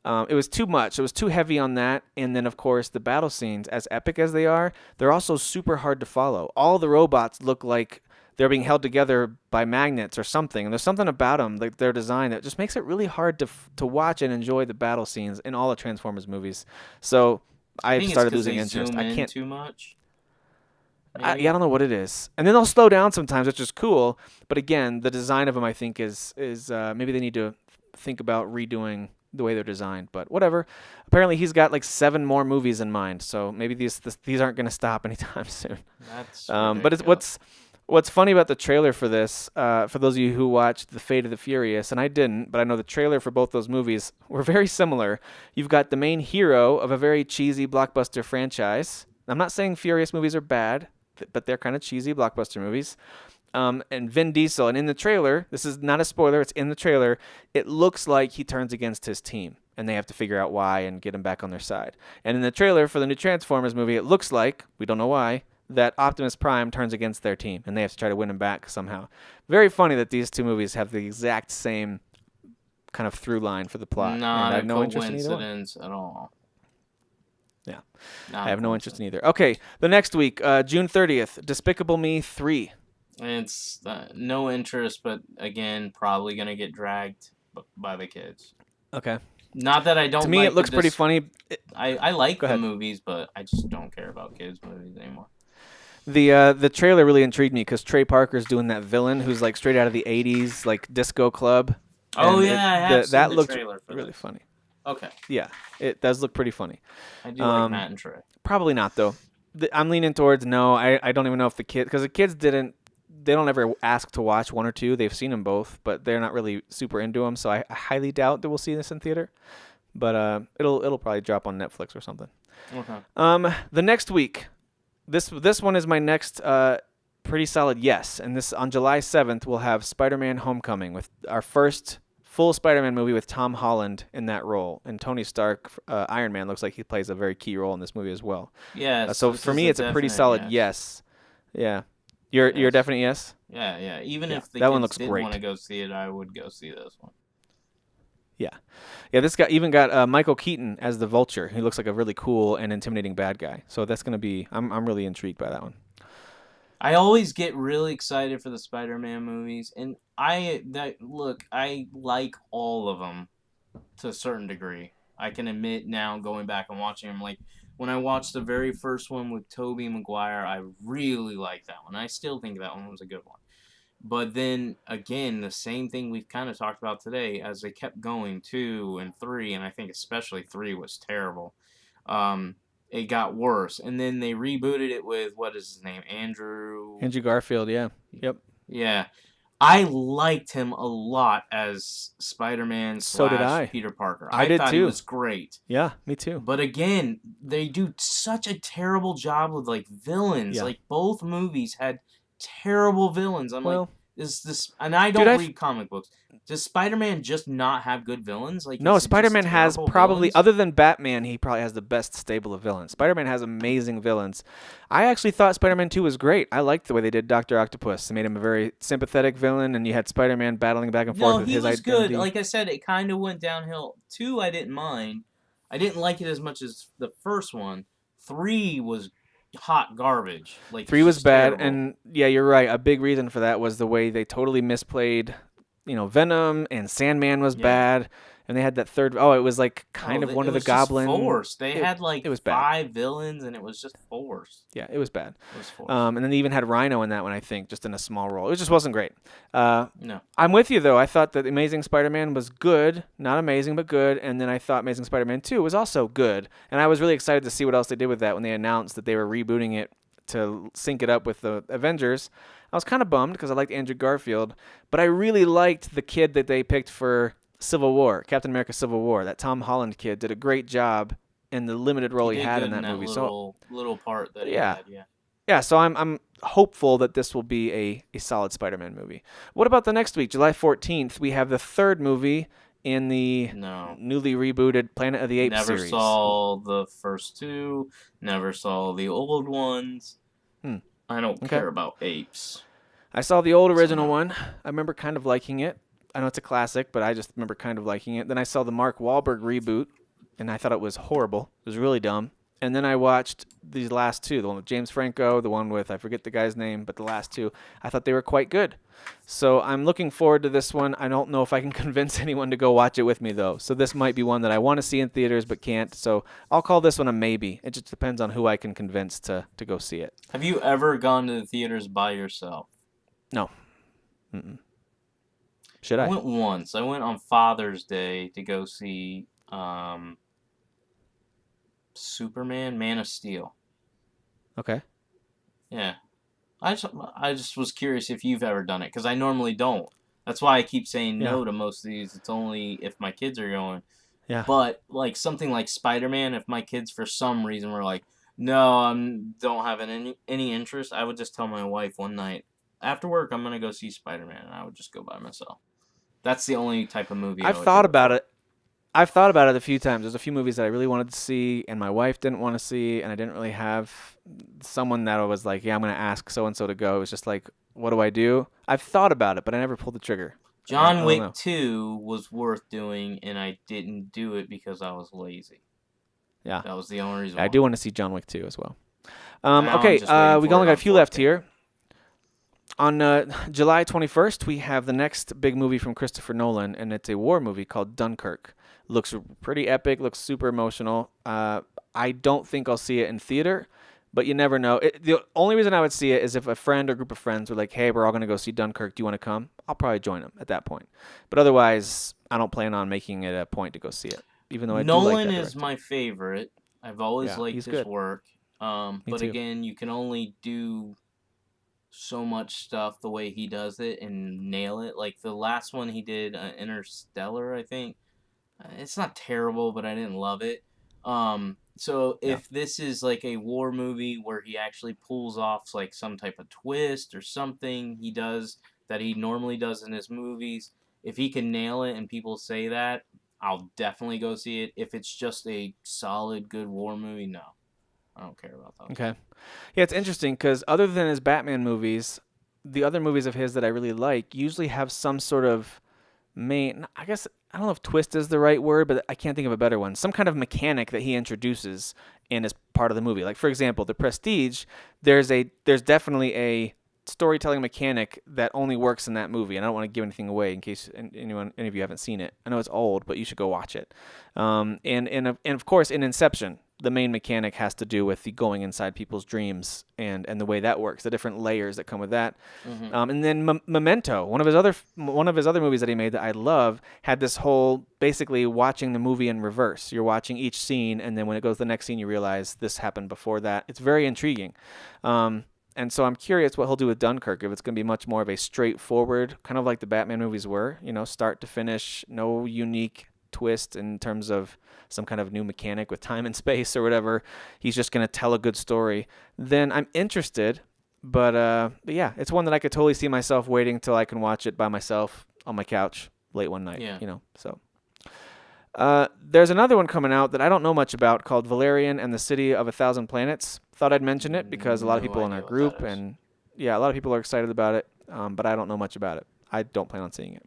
it was too much. It was too heavy on that. And then, of course, the battle scenes, as epic as they are, they're also super hard to follow. All the robots look like they're being held together by magnets or something. And there's something about them, like their design, that just makes it really hard to watch and enjoy the battle scenes in all the Transformers movies. So I started losing interest. I can't too much. I don't know what it is. And then they'll slow down sometimes, which is cool. But again, the design of them, I think, is maybe they need to think about redoing the way they're designed, but whatever. Apparently he's got like 7 more movies in mind, so maybe these aren't going to stop anytime soon. That's but it's what's funny about the trailer for this, for those of you who watched The Fate of the Furious, and I didn't, but I know the trailer for both those movies were very similar. You've got the main hero of a very cheesy blockbuster franchise. I'm not saying Furious movies are bad, but they're kind of cheesy blockbuster movies. And Vin Diesel, and in the trailer, this is not a spoiler, it's in the trailer, it looks like he turns against his team, and they have to figure out why and get him back on their side. And in the trailer for the new Transformers movie, it looks like, we don't know why, that Optimus Prime turns against their team, and they have to try to win him back somehow. Very funny that these two movies have the exact same kind of through line for the plot. And Not I have a no interest in either one. coincidence at all. Yeah, Not I have a no interest coincidence. in either. Okay, the next week, June 30th, Despicable Me 3. It's no interest, but again, probably gonna get dragged by the kids. Okay. Not that I don't. To me, like it looks pretty funny. I like Go the ahead. movies, but I just don't care about kids movies anymore. The trailer really intrigued me because Trey Parker's doing that villain who's like straight out of the '80s, like disco club. Oh And yeah, I have seen that the looked trailer for really that. funny. Okay, Yeah, it does look pretty funny. I do like Matt and Trey. Probably not though. I'm leaning towards no. I don't even know if the kid because the kids they don't ever ask to watch one or two. They've seen them both, but they're not really super into them. So I highly doubt that we'll see this in theater. But it'll probably drop on Netflix or something. Okay. The next week, this one is my next pretty solid yes. And this on July 7th we'll have Spider-Man: Homecoming with our first full Spider-Man movie with Tom Holland in that role, and Tony Stark, Iron Man, looks like he plays a very key role in this movie as well. Yeah. So for me, it's a pretty solid yes. Yeah, you're a definite yes. Yeah. Even if the that kids one looks didn't great. want to go see it, I would go see this one. Yeah. This guy even got Michael Keaton as the Vulture. He looks like a really cool and intimidating bad guy. So that's gonna be. I'm really intrigued by that one. I always get really excited for the Spider-Man movies, and I like all of them to a certain degree. I can admit now, going back and watching them, like when I watched the very first one with Tobey Maguire, I really liked that one. I still think that one was a good one. But then again, the same thing we've kind of talked about today, as they kept going 2 and 3, and I think especially 3 was terrible. It got worse, and then they rebooted it with what is his name, Andrew Garfield. Yeah. Yep. Yeah, I liked him a lot as Spider-Man So did I. / Peter Parker. I did thought too. he was great. Yeah. Me too. But again, they do such a terrible job with like villains. Yeah. Like both movies had terrible villains. I'm Well, like, is this? And I don't dude, read comic books. Does Spider-Man just not have good villains? Like No, is it just Spider-Man has terrible probably, villains? other than Batman, he probably has the best stable of villains. Spider-Man has amazing villains. I actually thought Spider-Man 2 was great. I liked the way they did Dr. Octopus. They made him a very sympathetic villain, and you had Spider-Man battling back and forth No, with he his was identity. good. Like I said, it kind of went downhill. 2, I didn't mind. I didn't like it as much as the first one. 3 was hot garbage. Like 3 was just bad, terrible. and yeah, you're right. A big reason for that was the way they totally misplayed, Venom, and Sandman was bad, and they had that third. Oh, it was like kind of one of the Goblin. Forced. They had like it was bad. 5 villains, and it was just forced. Yeah, it was bad. It was forced. And then they even had Rhino in that one, I think, just in a small role. It just wasn't great. No. I'm with you, though. I thought that Amazing Spider-Man was good. Not amazing, but good. And then I thought Amazing Spider-Man 2 was also good. And I was really excited to see what else they did with that when they announced that they were rebooting it to sync it up with the Avengers. I was kind of bummed because I liked Andrew Garfield. But I really liked the kid that they picked for Civil War, Captain America Civil War. That Tom Holland kid did a great job in the limited role he had in that movie. Little part that he Yeah. had, yeah. Yeah, so I'm hopeful that this will be a solid Spider-Man movie. What about the next week, July 14th? We have the third movie in the newly rebooted Planet of the Apes Never series. saw the first 2. Never saw the old ones. I don't care about apes. I saw the old original one. I remember kind of liking it. I know it's a classic, but I just remember kind of liking it. Then I saw the Mark Wahlberg reboot, and I thought it was horrible. It was really dumb. And then I watched these last 2, the one with James Franco, the one with, I forget the guy's name, but the last 2, I thought they were quite good. So I'm looking forward to this one. I don't know if I can convince anyone to go watch it with me, though. So this might be one that I want to see in theaters but can't. So I'll call this one a maybe. It just depends on who I can convince to go see it. Have you ever gone to the theaters by yourself? No. Should I? I went once. I went on Father's Day to go see Superman, Man of Steel. Okay. Yeah. I just was curious if you've ever done it, because I normally don't. That's why I keep saying no to most of these. It's only if my kids are going. Yeah. But like something like Spider-Man, if my kids for some reason were like, no, I don't have any interest, I would just tell my wife one night, after work, I'm going to go see Spider-Man, and I would just go by myself. That's the only type of movie I've thought about it. I've thought about it a few times. There's a few movies that I really wanted to see, and my wife didn't want to see, and I didn't really have someone that was like, yeah, I'm going to ask so-and-so to go. It was just like, what do I do? I've thought about it, but I never pulled the trigger. I John don't Wick know. 2 was worth doing, and I didn't do it because I was lazy. Yeah. That was the only reason. I do want to see John Wick 2 as well. I'm Okay, just waiting we for only it got a on few left 4K. here. On July 21st, we have the next big movie from Christopher Nolan, and it's a war movie called Dunkirk. Looks pretty epic, looks super emotional. I don't think I'll see it in theater, but you never know. The only reason I would see it is if a friend or group of friends were like, hey, we're all going to go see Dunkirk. Do you want to come? I'll probably join them at that point. But otherwise, I don't plan on making it a point to go see it, even though I do like Nolan that is director. my favorite. I've always Yeah, liked he's his good. work. But too. again, you can only do so much stuff the way he does it and nail it. Like the last one he did, Interstellar, I think. It's not terrible, but I didn't love it. So if this is like a war movie where he actually pulls off like some type of twist or something he does that he normally does in his movies, if he can nail it and people say that, I'll definitely go see it. If it's just a solid, good war movie, no. I don't care about that. Okay. Yeah, it's interesting because other than his Batman movies, the other movies of his that I really like usually have some sort of I guess, I don't know if twist is the right word, but I can't think of a better one. Some kind of mechanic that he introduces in as part of the movie. Like, for example, The Prestige, there's definitely a storytelling mechanic that only works in that movie, and I don't want to give anything away in case any of you haven't seen it. I know it's old, but you should go watch it. And of course, in Inception, the main mechanic has to do with the going inside people's dreams and the way that works, the different layers that come with that. And then Memento, one of his other movies that he made that I love, had this whole basically watching the movie in reverse. You're watching each scene, and then when it goes to the next scene, you realize this happened before that. It's very intriguing. And so I'm curious what he'll do with Dunkirk, if it's going to be much more of a straightforward, kind of like the Batman movies were, start to finish, no unique twist in terms of some kind of new mechanic with time and space or whatever. He's just going to tell a good story. Then I'm interested, but yeah, it's one that I could totally see myself waiting till I can watch it by myself on my couch late one night. So. There's another one coming out that I don't know much about called Valerian and the City of a Thousand Planets. Thought I'd mention it because a lot of people in our group and a lot of people are excited about it, but I don't know much about it. I don't plan on seeing it.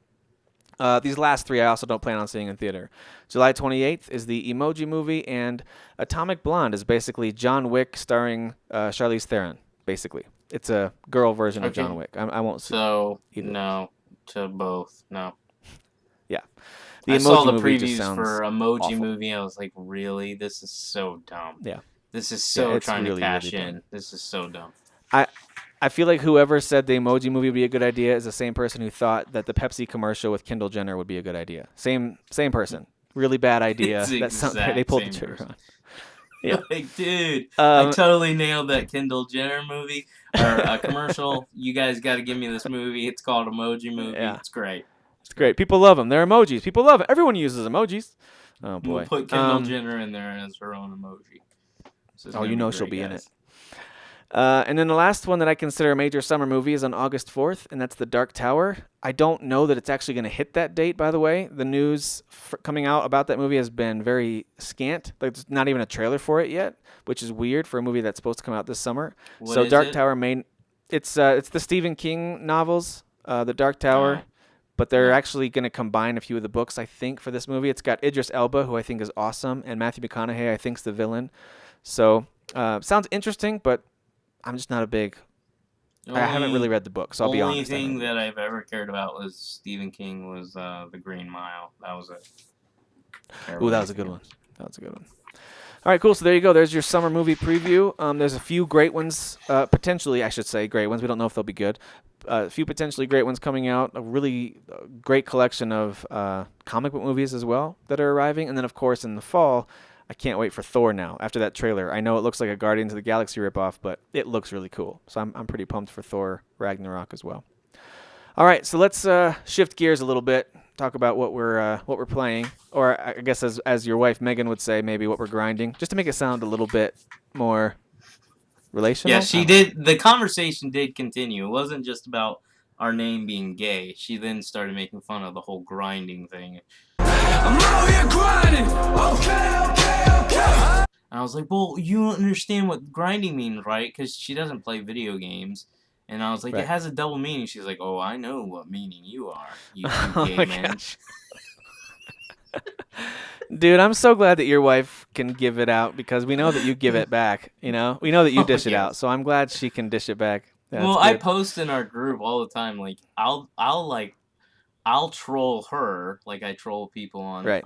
These last three I also don't plan on seeing in theater. July 28th is the Emoji Movie, and Atomic Blonde is basically John Wick starring Charlize Theron, basically. It's a girl version of John Wick. I won't see either. No to both. No. Yeah. I saw the movie previews for Emoji awful. Movie. I was like, really? This is so dumb. Yeah. This is so trying really, to cash really in. dumb. This is so dumb. I feel like whoever said the Emoji Movie would be a good idea is the same person who thought that the Pepsi commercial with Kendall Jenner would be a good idea. Same person. Really bad idea. They pulled the trigger on. Yeah. Like, dude, I totally nailed that Kendall Jenner movie or commercial. You guys got to give me this movie. It's called Emoji Movie. Yeah. It's great. It's great. People love them. They're emojis. People love it. Everyone uses emojis. Oh boy. We'll put Kendall Jenner in there as her own emoji. So she'll be in it. And then the last one that I consider a major summer movie is on August 4th, and that's The Dark Tower. I don't know that it's actually going to hit that date, by the way. The news coming out about that movie has been very scant. Like, there's not even a trailer for it yet, which is weird for a movie that's supposed to come out this summer. What is Dark it? Tower it's the Stephen King novels, The Dark Tower. But they're actually going to combine a few of the books, I think, for this movie. It's got Idris Elba, who I think is awesome, and Matthew McConaughey, I think, is the villain. So, sounds interesting, but I'm just not a big... I haven't really read the book, so I'll be honest. The only thing that I've ever cared about was Stephen King was The Green Mile. That was it. Ooh, that was a good one. All right, cool. So there you go. There's your summer movie preview. There's a few great ones, potentially, I should say, great ones. We don't know if they'll be good. A few potentially great ones coming out. A really great collection of comic book movies as well that are arriving. And then, of course, in the fall, I can't wait for Thor now. After that trailer, I know it looks like a Guardians of the Galaxy ripoff, but it looks really cool. So I'm pretty pumped for Thor Ragnarok as well. All right, so let's shift gears a little bit. Talk about what we're playing, or I guess as your wife Megan would say, maybe what we're grinding, just to make it sound a little bit more relational. Yeah, she did. The conversation did continue. It wasn't just about our name being gay. She then started making fun of the whole grinding thing. I'm out here grinding. Okay. And I was like, well, you don't understand what grinding means, right? Because she doesn't play video games. And I was like, Right. it has a double meaning. She's like, oh, I know what meaning you are, you Oh gay my man. gosh. Dude, I'm so glad that your wife can give it out because we know that you give it back. You know, we know that you dish it out. Yes. So I'm glad she can dish it back. That's Well, I good. post in our group all the time. Like, I'll troll her like I troll people Right.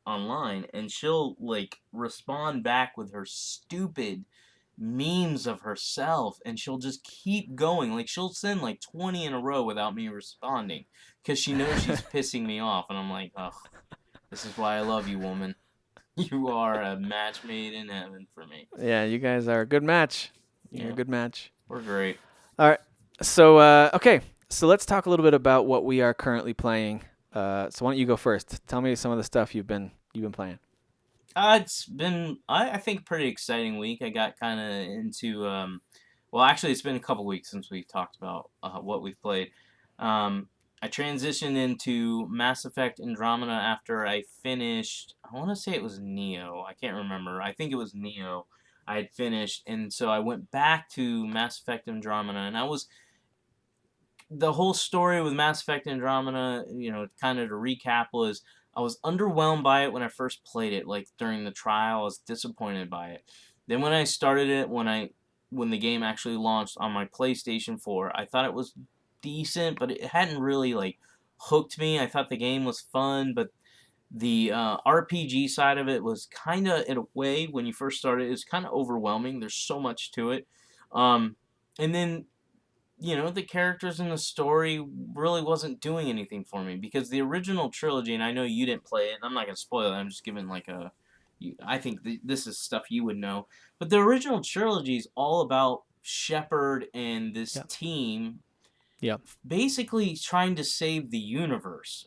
online, and she'll like respond back with her stupid memes of herself, and she'll just keep going. Like, she'll send like 20 in a row without me responding because she knows she's pissing me off, and I'm like, ugh, this is why I love you, woman. You are a match made in heaven for me. Yeah, you guys are a good match. You're a Yeah. good match. We're great. All right. So, okay. So let's talk a little bit about what we are currently playing. So why don't you go first? Tell me some of the stuff you've been playing. It's been, I think, a pretty exciting week. I got kind of into, well, actually, it's been a couple weeks since we've talked about what we've played. I transitioned into Mass Effect Andromeda after I finished, I want to say it was Neo. I can't remember. I think it was Neo I had finished. And so I went back to Mass Effect Andromeda, and the whole story with Mass Effect Andromeda, kind of to recap, was I was underwhelmed by it when I first played it. Like, during the trial, I was disappointed by it. Then when I started it, when the game actually launched on my PlayStation 4, I thought it was decent, but it hadn't really like hooked me. I thought the game was fun, but the RPG side of it was kind of, in a way, when you first started, it was kind of overwhelming. There's so much to it. And then the characters in the story really wasn't doing anything for me, because the original trilogy, and I know you didn't play it, and I'm not going to spoil it, I'm just giving like I think this is stuff you would know, but the original trilogy is all about Shepard and this team basically trying to save the universe.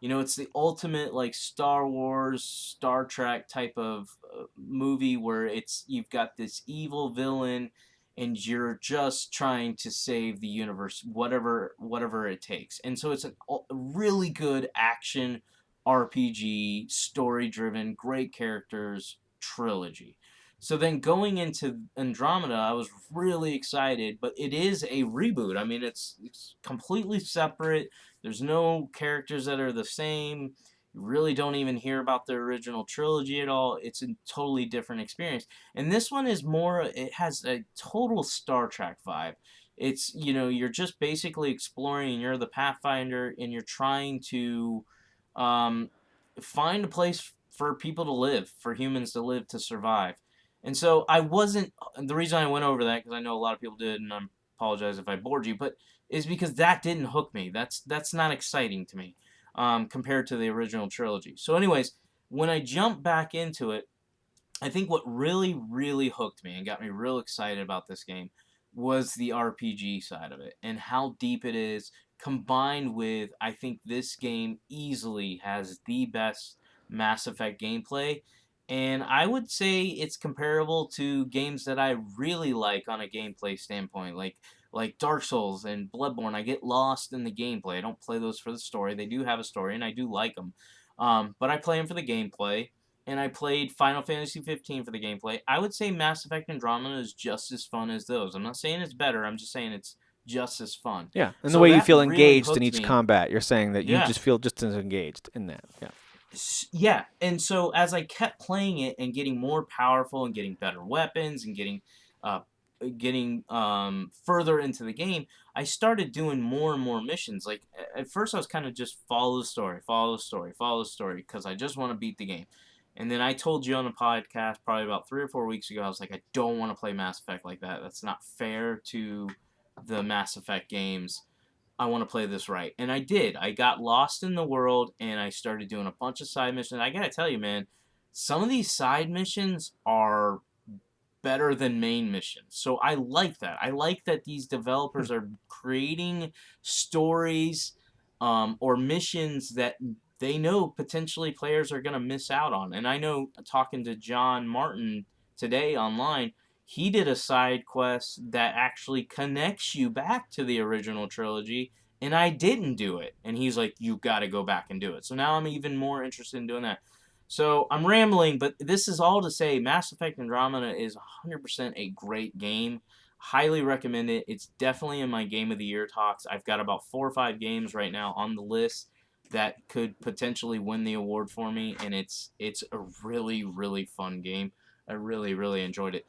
It's the ultimate like Star Wars, Star Trek type of movie where you've got this evil villain, and you're just trying to save the universe, whatever it takes. And so it's a really good action RPG, story-driven, great characters trilogy. So then going into Andromeda, I was really excited, but it is a reboot. I mean, it's completely separate. There's no characters that are the same. You really don't even hear about the original trilogy at all. It's a totally different experience. And this one is more, it has a total Star Trek vibe. It's, you're just basically exploring, and you're the Pathfinder, and you're trying to find a place for people to live, for humans to live, to survive. And so the reason I went over that, because I know a lot of people did, and I apologize if I bored you, but is because that didn't hook me. That's not exciting to me. Compared to the original trilogy. So anyways, when I jumped back into it, I think what really, really hooked me and got me real excited about this game was the RPG side of it, and how deep it is, combined with, I think this game easily has the best Mass Effect gameplay. And I would say it's comparable to games that I really like on a gameplay standpoint, like Dark Souls and Bloodborne. I get lost in the gameplay. I don't play those for the story. They do have a story, and I do like them. But I play them for the gameplay, and I played Final Fantasy 15 for the gameplay. I would say Mass Effect Andromeda is just as fun as those. I'm not saying it's better. I'm just saying it's just as fun. Yeah, and So the way you that feel really engaged in hooked each me. combat, you're saying that you Yeah. just feel just as engaged in that. Yeah. Yeah, and so as I kept playing it and getting more powerful and getting better weapons and getting further into the game, I started doing more and more missions. Like, at first I was kind of just follow the story, because I just want to beat the game. And then I told you on a podcast probably about 3 or 4 weeks ago, I was like, I don't want to play Mass Effect like that. That's not fair to the Mass Effect games. I want to play this right. And I did. I got lost in the world, and I started doing a bunch of side missions. I gotta tell you, man, some of these side missions are better than main missions. So I like that. I like that these developers are creating stories or missions that they know potentially players are going to miss out on. And I know, talking to John Martin today online, he did a side quest that actually connects you back to the original trilogy and I didn't do it. And he's like, you got to go back and do it. So now I'm even more interested in doing that. So I'm rambling, but this is all to say Mass Effect Andromeda is 100% a great game. Highly recommend it. It's definitely in my Game of the Year talks. I've got about 4 or 5 games right now on the list that could potentially win the award for me, and it's a really, really fun game. I really, really enjoyed it.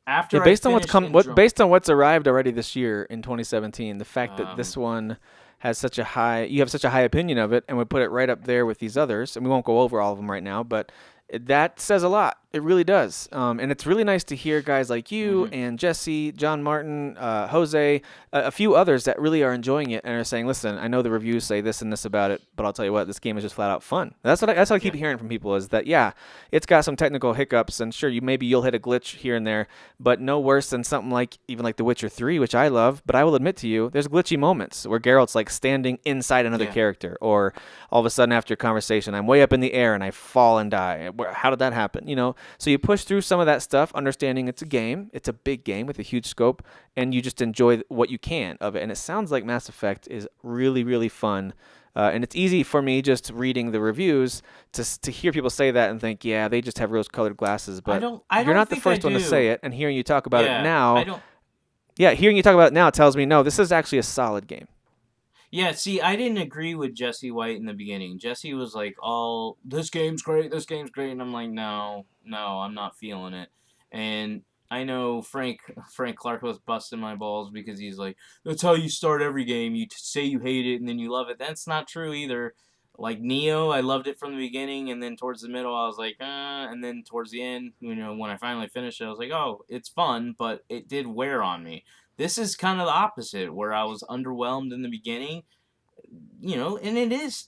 After based I on finished based on what's arrived already this year in 2017, the fact that this one has you have such a high opinion of it, and we put it right up there with these others, and we won't go over all of them right now, but that says a lot. It really does. And it's really nice to hear guys like you and Jesse, John Martin, Jose, a few others that really are enjoying it and are saying, listen, I know the reviews say this and this about it, but I'll tell you what, this game is just flat out fun. That's what I keep hearing from people is that, yeah, it's got some technical hiccups, and sure, maybe you'll hit a glitch here and there, but no worse than something like even like The Witcher 3, which I love, but I will admit to you, there's glitchy moments where Geralt's like standing inside another character, or all of a sudden after a conversation, I'm way up in the air and I fall and die. How did that happen? So you push through some of that stuff, understanding it's a game, it's a big game with a huge scope, and you just enjoy what you can of it. And it sounds like Mass Effect is really, really fun. And it's easy for me just reading the reviews to hear people say that and think, yeah, they just have rose-colored glasses. But you're not the first one to say it, and hearing you talk about it now, hearing you talk about it now tells me, no, this is actually a solid game. Yeah, see, I didn't agree with Jesse White in the beginning. Jesse was like, this game's great, and I'm like, no, I'm not feeling it. And I know Frank Clark was busting my balls because he's like, that's how you start every game. You say you hate it, and then you love it. That's not true either. Like Neo, I loved it from the beginning, and then towards the middle, I was like, and then towards the end, when I finally finished it, I was like, oh, it's fun, but it did wear on me. This is kind of the opposite, where I was underwhelmed in the beginning, and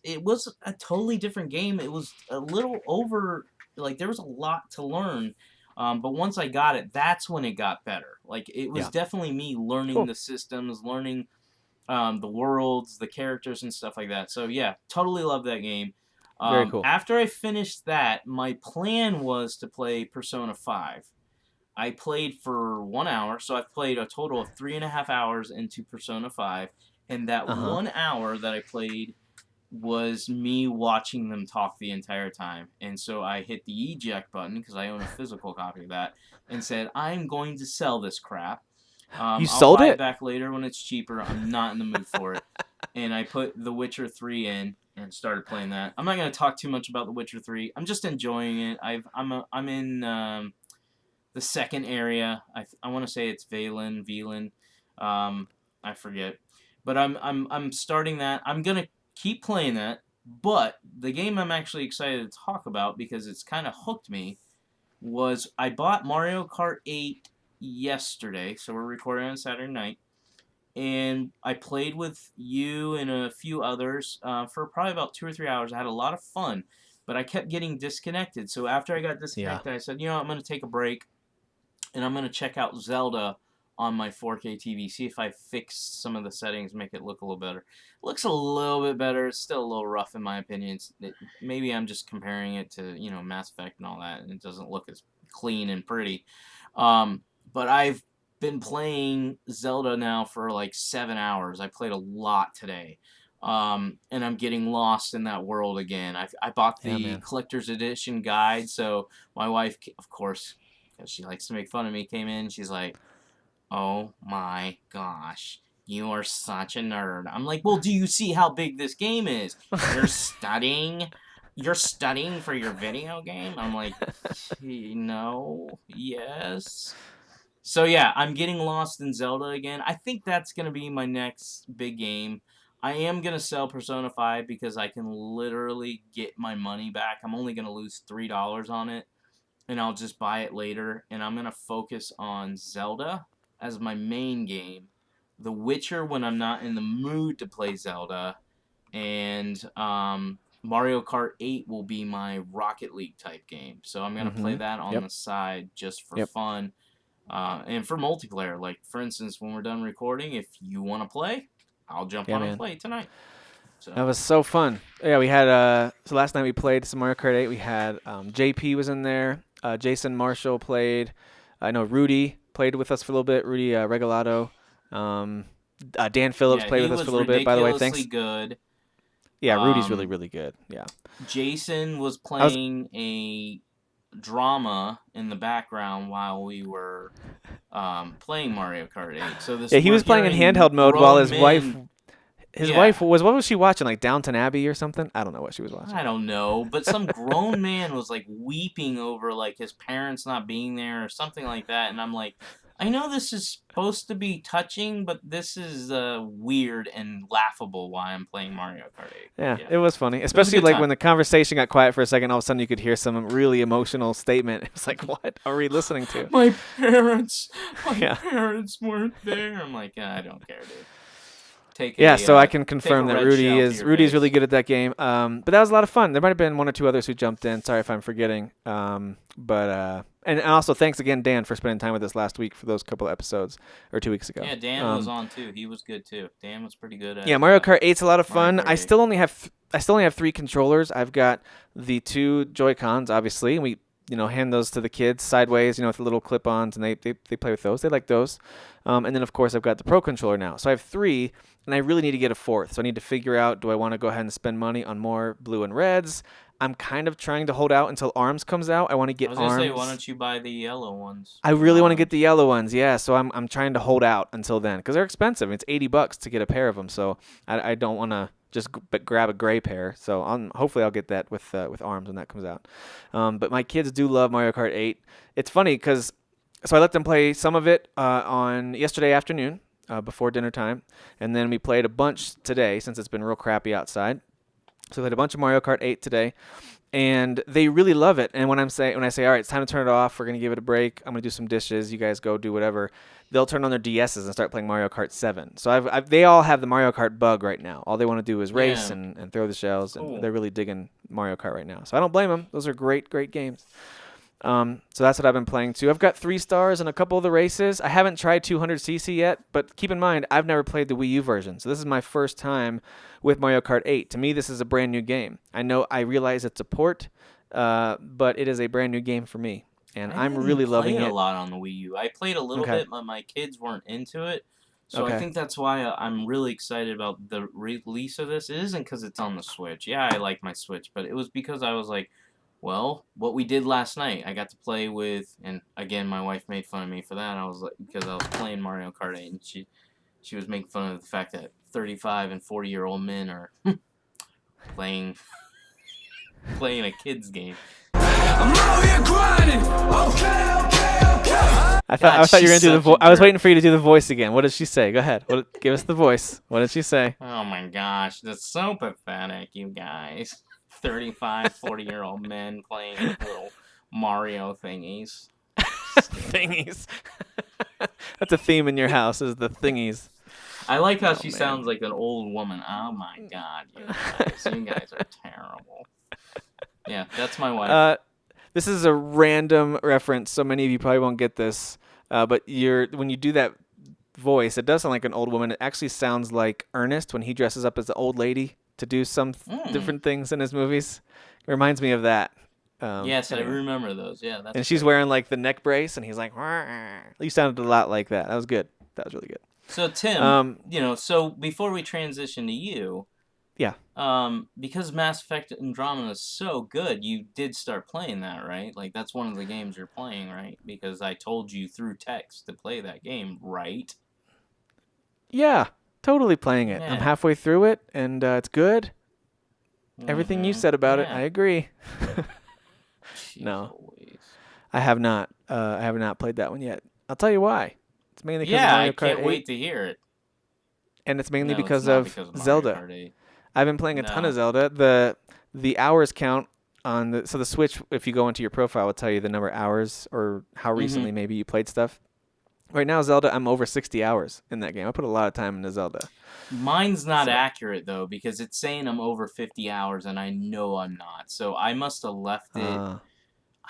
it was a totally different game. It was a little over, like, there was a lot to learn, but once I got it, that's when it got better. Like, it was definitely me learning the systems, learning the worlds, the characters, and stuff like that. So, yeah, totally love that game. Very cool. After I finished that, my plan was to play Persona 5. I played for 1 hour, so I've played a total of 3.5 hours into Persona 5, and that 1 hour that I played was me watching them talk the entire time. And so I hit the eject button, because I own a physical copy of that, and said, I'm going to sell this crap. You sold I'll buy it? it back later when it's cheaper. I'm not in the mood for it. And I put The Witcher 3 in and started playing that. I'm not going to talk too much about The Witcher 3. I'm just enjoying it. I'm in the second area. I want to say it's Velen. I forget, but I'm starting that. I'm gonna keep playing that. But the game I'm actually excited to talk about, because it's kind of hooked me, was I bought Mario Kart 8 yesterday. So we're recording on Saturday night, and I played with you and a few others for probably about 2 or 3 hours. I had a lot of fun, but I kept getting disconnected. So after I got disconnected, I said, I'm gonna take a break, and I'm going to check out Zelda on my 4K TV, see if I fix some of the settings, make it look a little better. It looks a little bit better. It's still a little rough in my opinion. Maybe I'm just comparing it to, Mass Effect and all that, and it doesn't look as clean and pretty. But I've been playing Zelda now for like 7 hours. I played a lot today. And I'm getting lost in that world again. I bought the collector's edition guide, so my wife, of course, because she likes to make fun of me, came in, she's like, oh my gosh, you are such a nerd. I'm like, well, do you see how big this game is? You're studying for your video game? I'm like, no, yes. So yeah, I'm getting lost in Zelda again. I think that's going to be my next big game. I am going to sell Persona 5 because I can literally get my money back. I'm only going to lose $3 on it, and I'll just buy it later, and I'm going to focus on Zelda as my main game, The Witcher when I'm not in the mood to play Zelda, and Mario Kart 8 will be my Rocket League type game. So I'm going to play that on the side just for fun, and for multiplayer. Like, for instance, when we're done recording, if you want to play, I'll jump on and play tonight. So. That was so fun. Yeah, we had so last night we played some Mario Kart 8. We had JP was in there. Jason Marshall played. I know Rudy played with us for a little bit. Rudy Regalado. Dan Phillips played with us for a little bit, by the way. Thanks. Good. Yeah, Rudy's really, really good. Yeah. Jason was playing a drama in the background while we were playing Mario Kart 8. So this he was playing in handheld mode while his wife what was she watching, like Downton Abbey or something? I don't know what she was watching. I don't know, but some grown man was like weeping over like his parents not being there or something like that, and I'm like, I know this is supposed to be touching, but this is weird and laughable why I'm playing Mario Kart 8. Yeah, it was funny. Especially like when the conversation got quiet for a second, all of a sudden you could hear some really emotional statement. It was like, what are we listening to? My parents weren't there. I'm like, I don't care, dude. So I can confirm that Rudy's really good at that game. But that was a lot of fun. There might have been one or two others who jumped in. Sorry if I'm forgetting. And also thanks again, Dan, for spending time with us last week for those couple of episodes, or 2 weeks ago. Yeah, Dan was on too. He was good too. Dan was pretty good at. Yeah, Mario Kart 8's a lot of fun. I still only have 3 controllers. I've got the 2 Joy-Cons, obviously, and we hand those to the kids sideways, with the little clip-ons, and they play with those. They like those. And then, of course, I've got the Pro Controller now. So I have 3, and I really need to get a 4th. So I need to figure out, do I want to go ahead and spend money on more blue and reds? I'm kind of trying to hold out until ARMS comes out. I want to get ARMS. I was going to say, why don't you buy the yellow ones? I really want to get the yellow ones, yeah. So I'm trying to hold out until then, because they're expensive. It's $80 to get a pair of them, so I don't want to just grab a gray pair. So hopefully I'll get that with ARMS when that comes out. But my kids do love Mario Kart 8. It's funny because I let them play some of it on yesterday afternoon before dinner time, and then we played a bunch today since it's been real crappy outside. So we played a bunch of Mario Kart 8 today, and they really love it. And when I say, all right, it's time to turn it off, we're going to give it a break, I'm going to do some dishes, you guys go do whatever, they'll turn on their DSs and start playing Mario Kart 7. So they all have the Mario Kart bug right now. All they want to do is race and throw the shells, and they're really digging Mario Kart right now. So I don't blame them. Those are great, great games. So that's what I've been playing too. I've got 3 stars in a couple of the races. I haven't tried 200cc yet, but keep in mind, I've never played the Wii U version. So this is my first time with Mario Kart 8. To me, this is a brand new game. I realize it's a port, but it is a brand new game for me. And I'm really loving it. I played a lot on the Wii U. I played a little bit, but my kids weren't into it. So I think that's why I'm really excited about the release of this. It isn't because it's on the Switch. Yeah, I like my Switch, but it was because I was like, well, what we did last night, I got to play with, and again, my wife made fun of me for that. I was like, because I was playing Mario Kart 8, and she was making fun of the fact that 35 and 40-year-old men are playing a kid's game. I'm out here grinding. Okay. I thought you were gonna do the voice. I was waiting for you to do the voice again. What did she say? Go ahead. Give us the voice. What did she say? Oh my gosh, that's so pathetic, you guys. 35, 40-year-old men playing little Mario thingies. Thingies. That's a theme in your house, is the thingies. I like how she sounds like an old woman. Oh my god, you guys are terrible. Yeah, that's my wife. This is a random reference, so many of you probably won't get this. But when you do that voice, it does sound like an old woman. It actually sounds like Ernest when he dresses up as the old lady to do some different things in his movies. It reminds me of that. Yes, anyway. I remember those. Yeah, that's and she's wearing like the neck brace, and he's like, "Rrr." You sounded a lot like that. That was good. That was really good. So Tim, so before we transition to you, yeah, because Mass Effect Andromeda is so good, you did start playing that, right? Like that's one of the games you're playing, right? Because I told you through text to play that game, right? Yeah. Totally playing it. Yeah. I'm halfway through it, and it's good. Everything you said about it, I agree. No, I have not. I have not played that one yet. I'll tell you why. It's mainly because of Mario Kart 8. I can't wait to hear it. And it's mainly because of Zelda. I've been playing a ton of Zelda. The hours count on the Switch. If you go into your profile, will tell you the number of hours or how recently maybe you played stuff. Right now, Zelda, I'm over 60 hours in that game. I put a lot of time into Zelda. Mine's not accurate, though, because it's saying I'm over 50 hours, and I know I'm not. So I must have left it...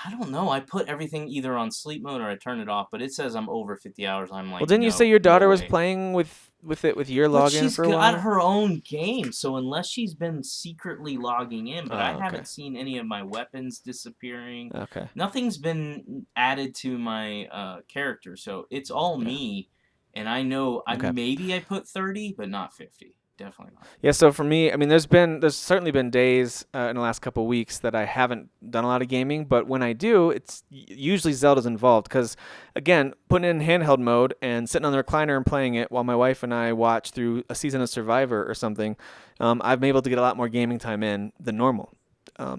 I don't know. I put everything either on sleep mode or I turn it off, but it says I'm over 50 hours. I'm like, well, didn't you say your daughter was playing with your login for a while? She's got her own game, so unless she's been secretly logging in, but I haven't seen any of my weapons disappearing. Okay. Nothing's been added to my character, so it's all me. And I know Okay. I put 30, but not 50. Definitely not. Yeah, so for me, I mean, there's certainly been days in the last couple of weeks that I haven't done a lot of gaming, but when I do, it's usually Zelda's involved because, again, putting it in handheld mode and sitting on the recliner and playing it while my wife and I watch through a season of Survivor or something, I've been able to get a lot more gaming time in than normal.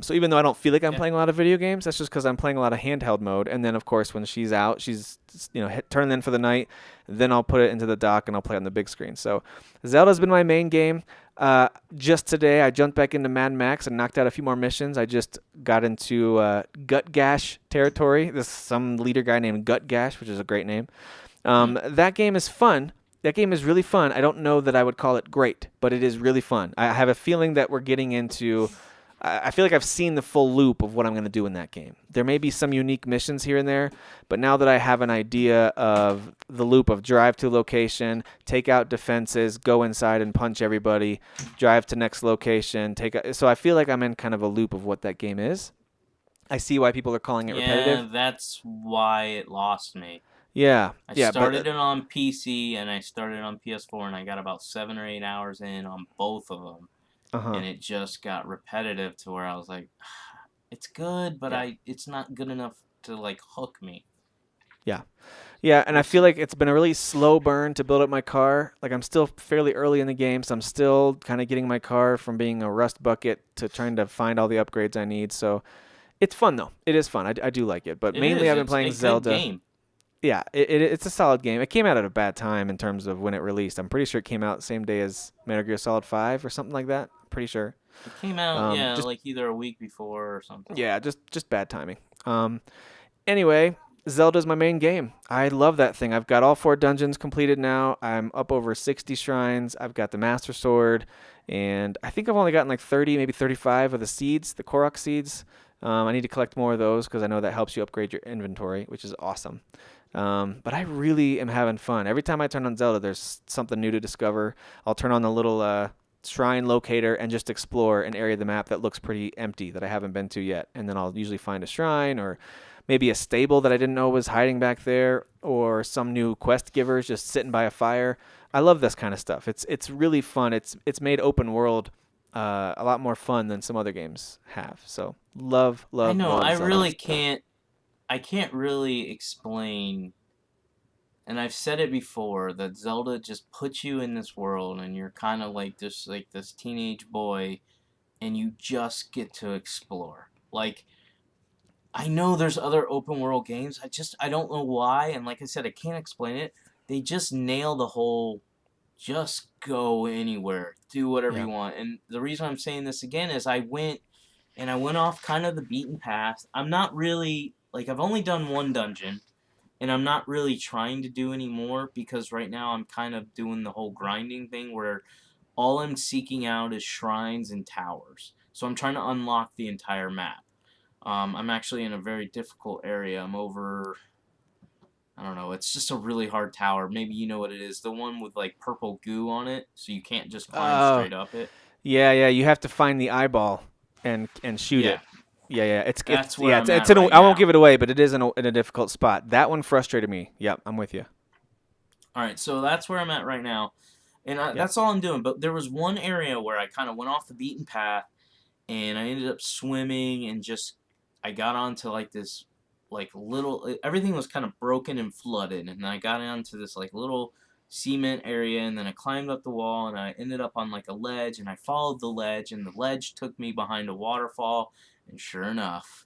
So even though I don't feel like I'm playing a lot of video games, that's just because I'm playing a lot of handheld mode. And then, of course, when she's out, she's turning in for the night. Then I'll put it into the dock and I'll play on the big screen. So Zelda's been my main game. Just today, I jumped back into Mad Max and knocked out a few more missions. I just got into Gut Gash territory. There's some leader guy named Gut Gash, which is a great name. That game is fun. That game is really fun. I don't know that I would call it great, but it is really fun. I have a feeling that we're getting into... I feel like I've seen the full loop of what I'm going to do in that game. There may be some unique missions here and there, but now that I have an idea of the loop of drive to location, take out defenses, go inside and punch everybody, drive to next location, so I feel like I'm in kind of a loop of what that game is. I see why people are calling it repetitive. Yeah, that's why it lost me. Yeah. I started it on PC and I started on PS4 and I got about 7 or 8 hours in on both of them. And it just got repetitive to where I was like, it's good, but it's not good enough to like hook me. Yeah, and I feel like it's been a really slow burn to build up my car. Like I'm still fairly early in the game, so I'm still kind of getting my car from being a rust bucket to trying to find all the upgrades I need. So it's fun though. It is fun. I do like it, but mainly I've been playing Zelda. Good game. Yeah, it's a solid game. It came out at a bad time in terms of when it released. I'm pretty sure it came out the same day as Metal Gear Solid 5 or something like that. Pretty sure. It came out, like either a week before or something. Yeah, just bad timing. Anyway, Zelda's my main game. I love that thing. I've got all 4 dungeons completed now. I'm up over 60 shrines. I've got the Master Sword, and I think I've only gotten like 30, maybe 35 of the seeds, the Korok seeds. I need to collect more of those because I know that helps you upgrade your inventory, which is awesome. But I really am having fun. Every time I turn on Zelda, there's something new to discover. I'll turn on the little shrine locator and just explore an area of the map that looks pretty empty that I haven't been to yet. And then I'll usually find a shrine or maybe a stable that I didn't know was hiding back there or some new quest givers just sitting by a fire. I love this kind of stuff. It's really fun. It's made open world a lot more fun than some other games have. So love. I know. Love I Zelda. really can't. I can't really explain, and I've said it before, that Zelda just puts you in this world and you're kind of like this teenage boy and you just get to explore. Like, I know there's other open world games, I don't know why, and like I said, I can't explain it. They just nail the whole just go anywhere, do whatever you want. And the reason I'm saying this again is I went off kind of the beaten path. I'm not really... Like, I've only done 1 dungeon, and I'm not really trying to do any more because right now I'm kind of doing the whole grinding thing where all I'm seeking out is shrines and towers. So I'm trying to unlock the entire map. I'm actually in a very difficult area. I'm over... I don't know. It's just a really hard tower. Maybe you know what it is. The one with, like, purple goo on it, so you can't just climb straight up it. Yeah. You have to find the eyeball and shoot it. Yeah. That's where I'm at I right won't now. give it away, but it is in a difficult spot. That one frustrated me. Yep, I'm with you. All right, so that's where I'm at right now, and that's all I'm doing. But there was one area where I kind of went off the beaten path, and I ended up swimming and I got onto like this like little... Everything was kind of broken and flooded, and I got onto this like little cement area, and then I climbed up the wall, and I ended up on like a ledge, and I followed the ledge, and the ledge took me behind a waterfall. And sure enough,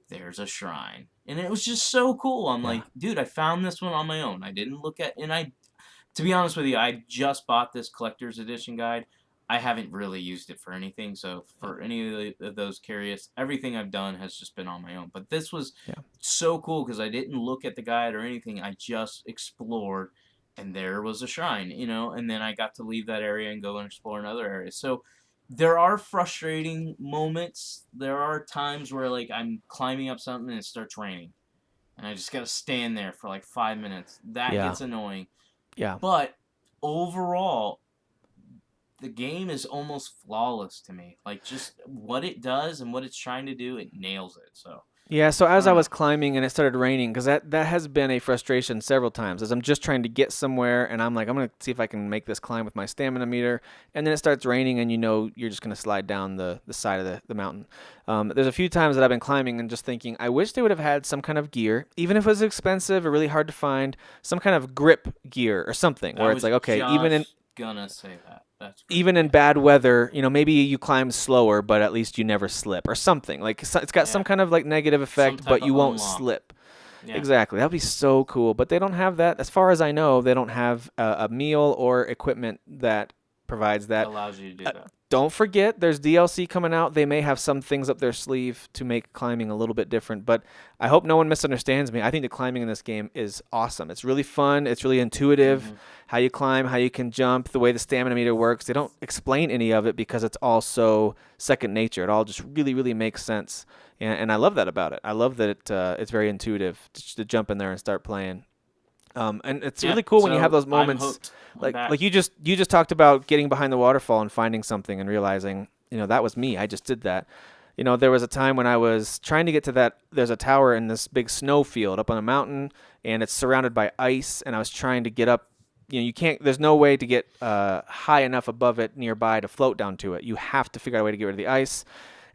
there's a shrine. And it was just so cool. I'm like, dude, I found this one on my own. I didn't look at... And to be honest with you, I just bought this collector's edition guide. I haven't really used it for anything. So for any of those curious, everything I've done has just been on my own. But this was so cool because I didn't look at the guide or anything. I just explored. And there was a shrine, And then I got to leave that area and go and explore another area. So... There are frustrating moments. There are times where, like, I'm climbing up something and it starts raining. And I just gotta stand there for, like, 5 minutes. That gets annoying. Yeah. But, overall, the game is almost flawless to me. Like, just what it does and what it's trying to do, it nails it. So, Yeah, so as I Uh, was climbing and it started raining, because that has been a frustration several times, as I'm just trying to get somewhere and I'm like, I'm going to see if I can make this climb with my stamina meter, and then it starts raining and you're just going to slide down the side of the mountain. There's a few times that I've been climbing and just thinking, I wish they would have had some kind of gear, even if it was expensive or really hard to find, some kind of grip gear or something, where it's like, okay, gonna say that. That's great. even in bad weather, maybe you climb slower, but at least you never slip or something. Like it's got some kind of like negative effect, but you won't slip. Yeah. Exactly. That'd be so cool. But they don't have that. As far as I know, they don't have a meal or equipment that provides that. Allows you to do that. Don't forget, there's DLC coming out. They may have some things up their sleeve to make climbing a little bit different, but I hope no one misunderstands me. I think the climbing in this game is awesome. It's really fun. It's really intuitive. How you climb, how you can jump, the way the stamina meter works. They don't explain any of it because it's all so second nature. It all just really, really makes sense, and I love that about it. I love that it's very intuitive to jump in there and start playing. And it's really cool when you have those moments, like you just talked about getting behind the waterfall and finding something and realizing, that was me. I just did that. There was a time when I was trying to get to that. There's a tower in this big snow field up on a mountain, and it's surrounded by ice. And I was trying to get up. You can't. There's no way to get high enough above it nearby to float down to it. You have to figure out a way to get rid of the ice.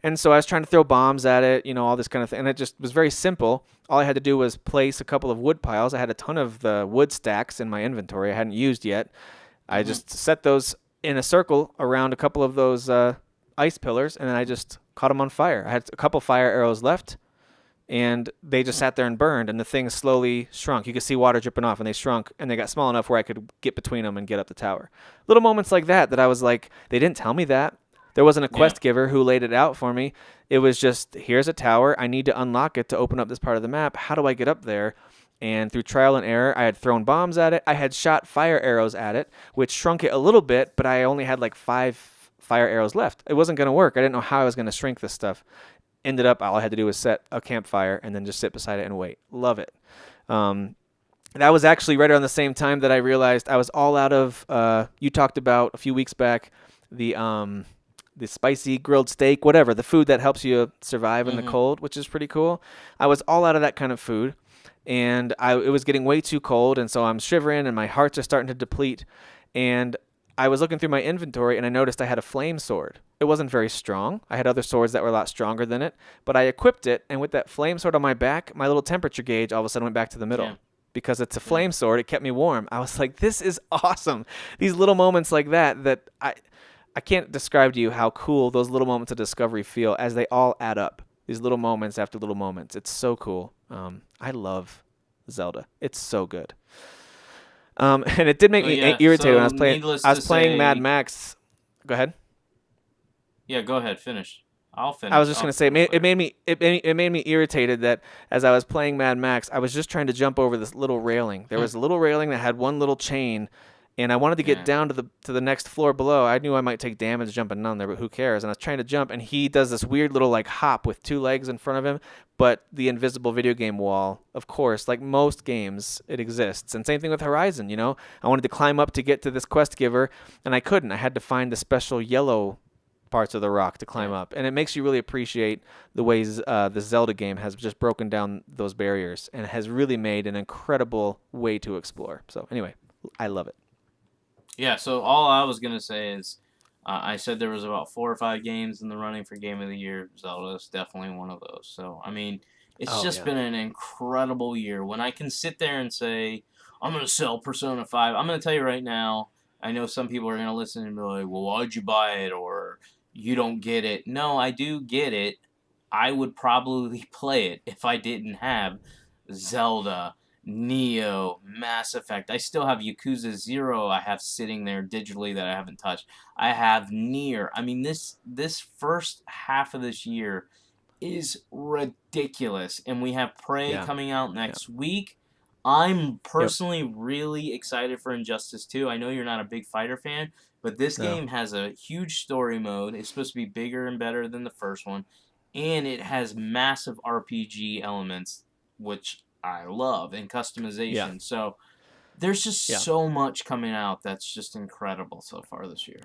And so I was trying to throw bombs at it, all this kind of thing. And it just was very simple. All I had to do was place a couple of wood piles. I had a ton of the wood stacks in my inventory I hadn't used yet. I just set those in a circle around a couple of those ice pillars, and then I just caught them on fire. I had a couple fire arrows left, and they just sat there and burned, and the thing slowly shrunk. You could see water dripping off, and they shrunk, and they got small enough where I could get between them and get up the tower. Little moments like that I was like, they didn't tell me that. There wasn't a quest giver who laid it out for me. It was just, here's a tower. I need to unlock it to open up this part of the map. How do I get up there? And through trial and error, I had thrown bombs at it. I had shot fire arrows at it, which shrunk it a little bit, but I only had like 5 fire arrows left. It wasn't going to work. I didn't know how I was going to shrink this stuff. Ended up, all I had to do was set a campfire and then just sit beside it and wait. Love it. That was actually right around the same time that I realized I was all out of, you talked about a few weeks back, the spicy grilled steak, whatever, the food that helps you survive in the cold, which is pretty cool. I was all out of that kind of food, and it was getting way too cold, and so I'm shivering, and my hearts are starting to deplete, and I was looking through my inventory, and I noticed I had a flame sword. It wasn't very strong. I had other swords that were a lot stronger than it, but I equipped it, and with that flame sword on my back, my little temperature gauge all of a sudden went back to the middle. Yeah. Because it's a flame sword, it kept me warm. I was like, this is awesome. These little moments like that I can't describe to you how cool those little moments of discovery feel as they all add up. These little moments after little moments. It's so cool. I love Zelda. It's so good. And it did make me irritated when I was playing. I was playing Mad Max. Go ahead. Yeah, go ahead. Finish. I'll finish. I was just going to say it made me irritated that as I was playing Mad Max, I was just trying to jump over this little railing. There was a little railing that had one little chain. And I wanted to get down to the next floor below. I knew I might take damage jumping down there, but who cares? And I was trying to jump, and he does this weird little like hop with 2 legs in front of him. But the invisible video game wall, of course, like most games, it exists. And same thing with Horizon. I wanted to climb up to get to this quest giver, and I couldn't. I had to find the special yellow parts of the rock to climb up, and it makes you really appreciate the ways the Zelda game has just broken down those barriers and has really made an incredible way to explore. So anyway, I love it. Yeah, so all I was going to say is I said there was about 4 or 5 games in the running for Game of the Year. Zelda is definitely one of those. So, I mean, it's been an incredible year. When I can sit there and say, I'm going to sell Persona 5, I'm going to tell you right now, I know some people are going to listen and be like, well, why'd you buy it? Or you don't get it. No, I do get it. I would probably play it if I didn't have Zelda, Neo, Mass Effect. I still have Yakuza 0 I have sitting there digitally that I haven't touched. I have Nier. I mean, this first half of this year is ridiculous. And we have Prey coming out next week. I'm personally really excited for Injustice 2. I know you're not a big fighter fan, but this game has a huge story mode. It's supposed to be bigger and better than the first one. And it has massive RPG elements, which I love, and customization. Yeah. So there's just so much coming out that's just incredible so far this year.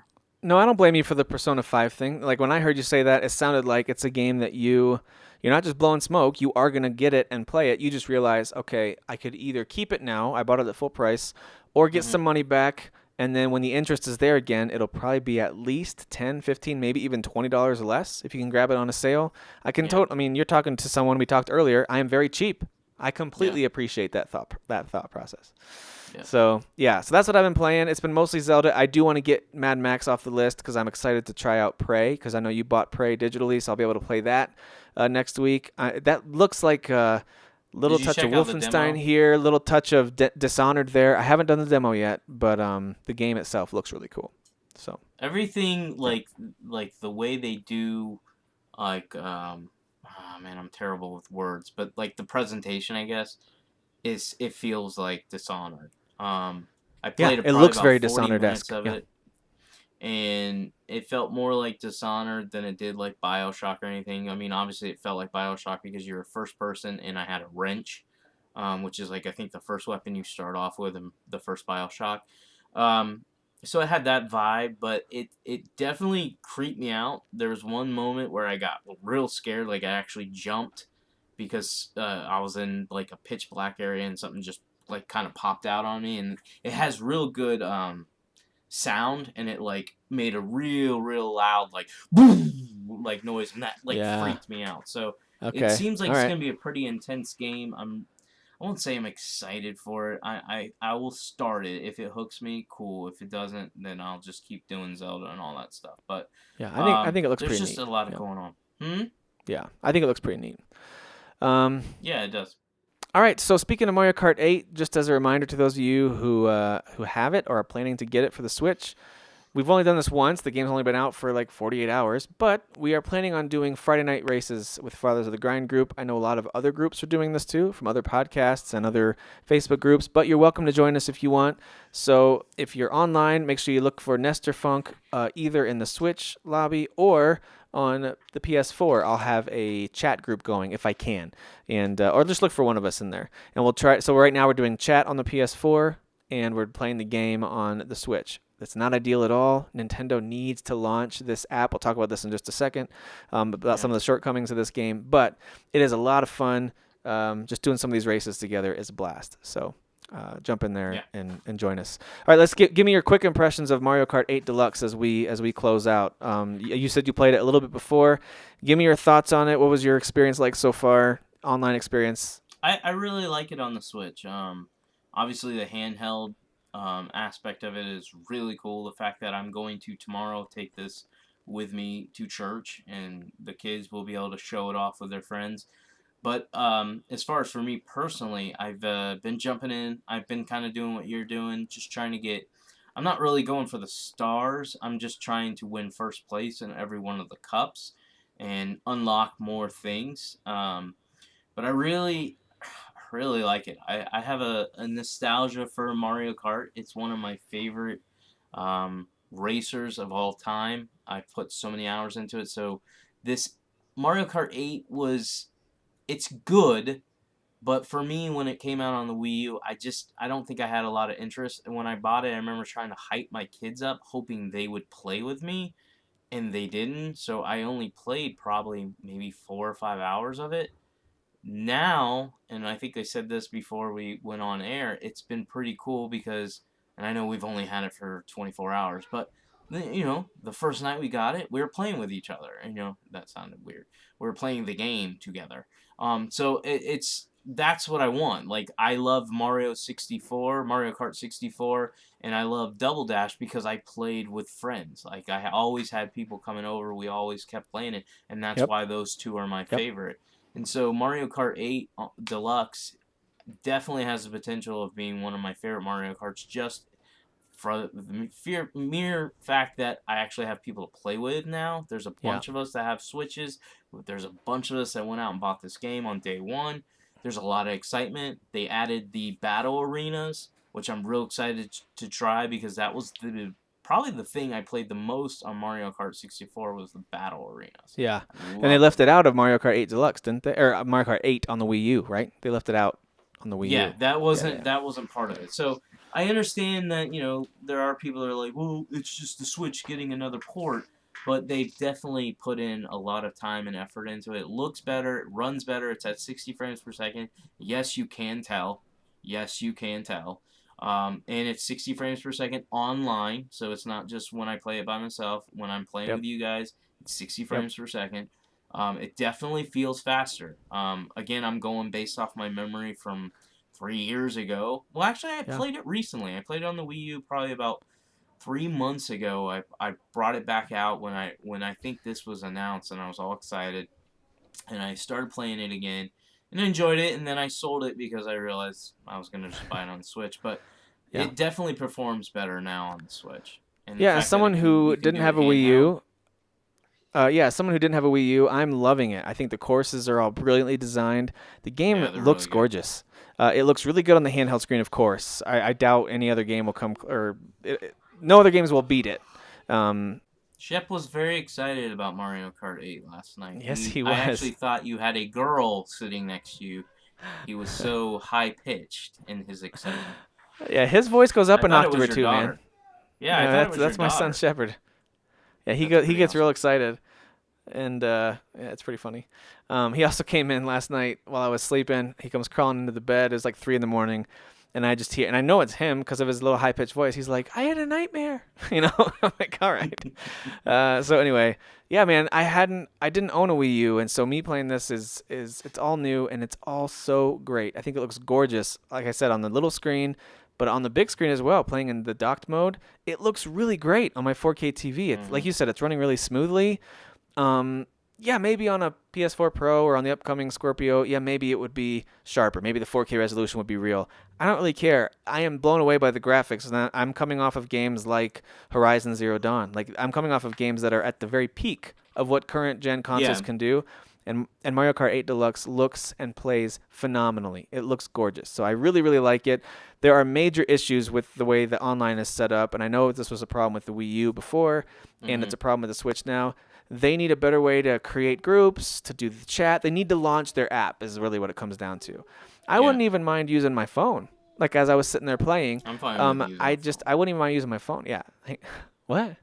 No, I don't blame you for the Persona 5 thing. Like when I heard you say that, it sounded like it's a game that you're not just blowing smoke, you are going to get it and play it. You just realize, okay, I could either keep it now, I bought it at full price, or get some money back, and then when the interest is there again, it'll probably be at least 10, 15, maybe even $20 less if you can grab it on a sale. I mean, you're talking to someone we talked earlier. I am very cheap. I completely appreciate that thought process. Yeah. So that's what I've been playing. It's been mostly Zelda. I do want to get Mad Max off the list because I'm excited to try out Prey because I know you bought Prey digitally, so I'll be able to play that next week. That looks like a little touch of Wolfenstein here, little touch of Dishonored there. I haven't done the demo yet, but the game itself looks really cool. So everything like the way they do, like man, I'm terrible with words, but like the presentation, I guess, it feels like Dishonored. I played it looks very Dishonored-esque. Of it, and it felt more like Dishonored than it did like BioShock or anything. I mean, obviously it felt like BioShock because you're a first person, and I had a wrench, which is like I think the first weapon you start off with in the first BioShock. So it had that vibe, but it definitely creeped me out. There was one moment where I got real scared, like I actually jumped because I was in like a pitch black area and something just like kind of popped out on me, and it has real good sound, and it like made a real loud like boom like noise, and that like freaked me out. So it seems like it's gonna be a pretty intense game. I won't say I'm excited for it. I will start it if it hooks me. Cool. If it doesn't, then I'll just keep doing Zelda and all that stuff. But I think it looks pretty neat. There's just a lot going on. Yeah, I think it looks pretty neat. Yeah, it does. All right, so speaking of Mario Kart 8, just as a reminder to those of you who have it or are planning to get it for the Switch, we've only done this once. The game's only been out for like 48 hours, but we are planning on doing Friday night races with Fathers of the Grind group. I know a lot of other groups are doing this too, from other podcasts and other Facebook groups, but you're welcome to join us if you want. So if you're online, make sure you look for Nestor Funk either in the Switch lobby or on the PS4. I'll have a chat group going if I can, and or just look for one of us in there, and we'll try. So right now we're doing chat on the PS4, and we're playing the game on the Switch. That's not ideal at all. Nintendo needs to launch this app. We'll talk about this in just a second, about some of the shortcomings of this game, but it is a lot of fun. Just doing some of these races together is a blast. So jump in there and join us. All right, let's give me your quick impressions of Mario Kart 8 Deluxe as we close out. You said you played it a little bit before. Give me your thoughts on it. What was your experience like so far? Online experience? I really like it on the Switch. Obviously the handheld aspect of it is really cool. The fact that I'm going to tomorrow take this with me to church, and the kids will be able to show it off with their friends. But as far as for me personally, I've been jumping in. I've been kind of doing what you're doing, just trying to get... I'm not really going for the stars. I'm just trying to win first place in every one of the cups and unlock more things. But I really like it. I have a nostalgia for Mario Kart. It's one of my favorite racers of all time. I've put so many hours into it. So this Mario Kart 8 it's good, but for me, when it came out on the Wii U, I don't think I had a lot of interest. And when I bought it, I remember trying to hype my kids up, hoping they would play with me, and they didn't. So I only played probably maybe 4 or 5 hours of it. Now, and I think I said this before we went on air, it's been pretty cool because, and I know we've only had it for 24 hours, but the first night we got it, we were playing with each other. And, that sounded weird. We were playing the game together. So that's what I want. Like, I love Mario Kart 64, and I love Double Dash because I played with friends. Like, I always had people coming over. We always kept playing it, and that's why those two are my favorite. And so Mario Kart 8 Deluxe definitely has the potential of being one of my favorite Mario Karts, just for the mere fact that I actually have people to play with now. There's a bunch of us that have Switches. There's a bunch of us that went out and bought this game on day one. There's a lot of excitement. They added the battle arenas, which I'm real excited to try because that was probably the thing I played the most on Mario Kart 64 was the battle arenas. Yeah, and they left it out of Mario Kart 8 Deluxe, didn't they? Or Mario Kart 8 on the Wii U, right? They left it out on the Wii U. Yeah, that wasn't part of it. So I understand that, there are people that are like, well, it's just the Switch getting another port, but they've definitely put in a lot of time and effort into it. It looks better, it runs better, it's at 60 frames per second. Yes, you can tell. Yes, you can tell. And it's 60 frames per second online, so it's not just when I play it by myself. When I'm playing Yep. with you guys, it's 60 Yep. frames per second. It definitely feels faster. Again, I'm going based off my memory from 3 years ago. Well, actually, I played it recently. I played it on the Wii U probably about 3 months ago. I brought it back out when I think this was announced, and I was all excited. And I started playing it again, and enjoyed it. And then I sold it because I realized I was gonna just buy it on the Switch. But it definitely performs better now on the Switch. And the Yeah, fact as that someone who you can didn't do have it a Wii handheld- U, someone who didn't have a Wii U, I'm loving it. I think the courses are all brilliantly designed. The game they're looks really good. gorgeous. It looks really good on the handheld screen, of course. I doubt any other game will come, no other games will beat it. Shep was very excited about Mario Kart 8 last night. Yes, he I was. actually thought you had a girl sitting next to you. He was so high-pitched in his excitement. Yeah, his voice goes up I an thought it octave was or your two, man. daughter. Yeah, I thought it was that's your my daughter. son Shepard. Yeah, he That's pretty gets real awesome. excited, and it's pretty funny. He also came in last night while I was sleeping. He comes crawling into the bed. It was like 3 a.m, and I just hear, and I know it's him because of his little high pitched voice. He's like, "I had a nightmare," I'm like, "All right." So anyway, yeah, man, I didn't own a Wii U, and so me playing this is it's all new and it's all so great. I think it looks gorgeous. Like I said, on the little screen. But on the big screen as well, playing in the docked mode, it looks really great on my 4K TV. It's like you said, it's running really smoothly. Yeah, maybe on a PS4 Pro or on the upcoming Scorpio, yeah, maybe it would be sharper. Maybe the 4K resolution would be real. I don't really care. I am blown away by the graphics, and I'm coming off of games like Horizon Zero Dawn. Like I'm coming off of games that are at the very peak of what current gen consoles can do. And Mario Kart 8 Deluxe looks and plays phenomenally. It looks gorgeous. So I really, really like it. There are major issues with the way the online is set up, and I know this was a problem with the Wii U before, and it's a problem with the Switch now. They need a better way to create groups, to do the chat. They need to launch their app is really what it comes down to. I wouldn't even mind using my phone. Like as I was sitting there playing, I'm fine with using my phone. I wouldn't even mind using my phone. Yeah. What?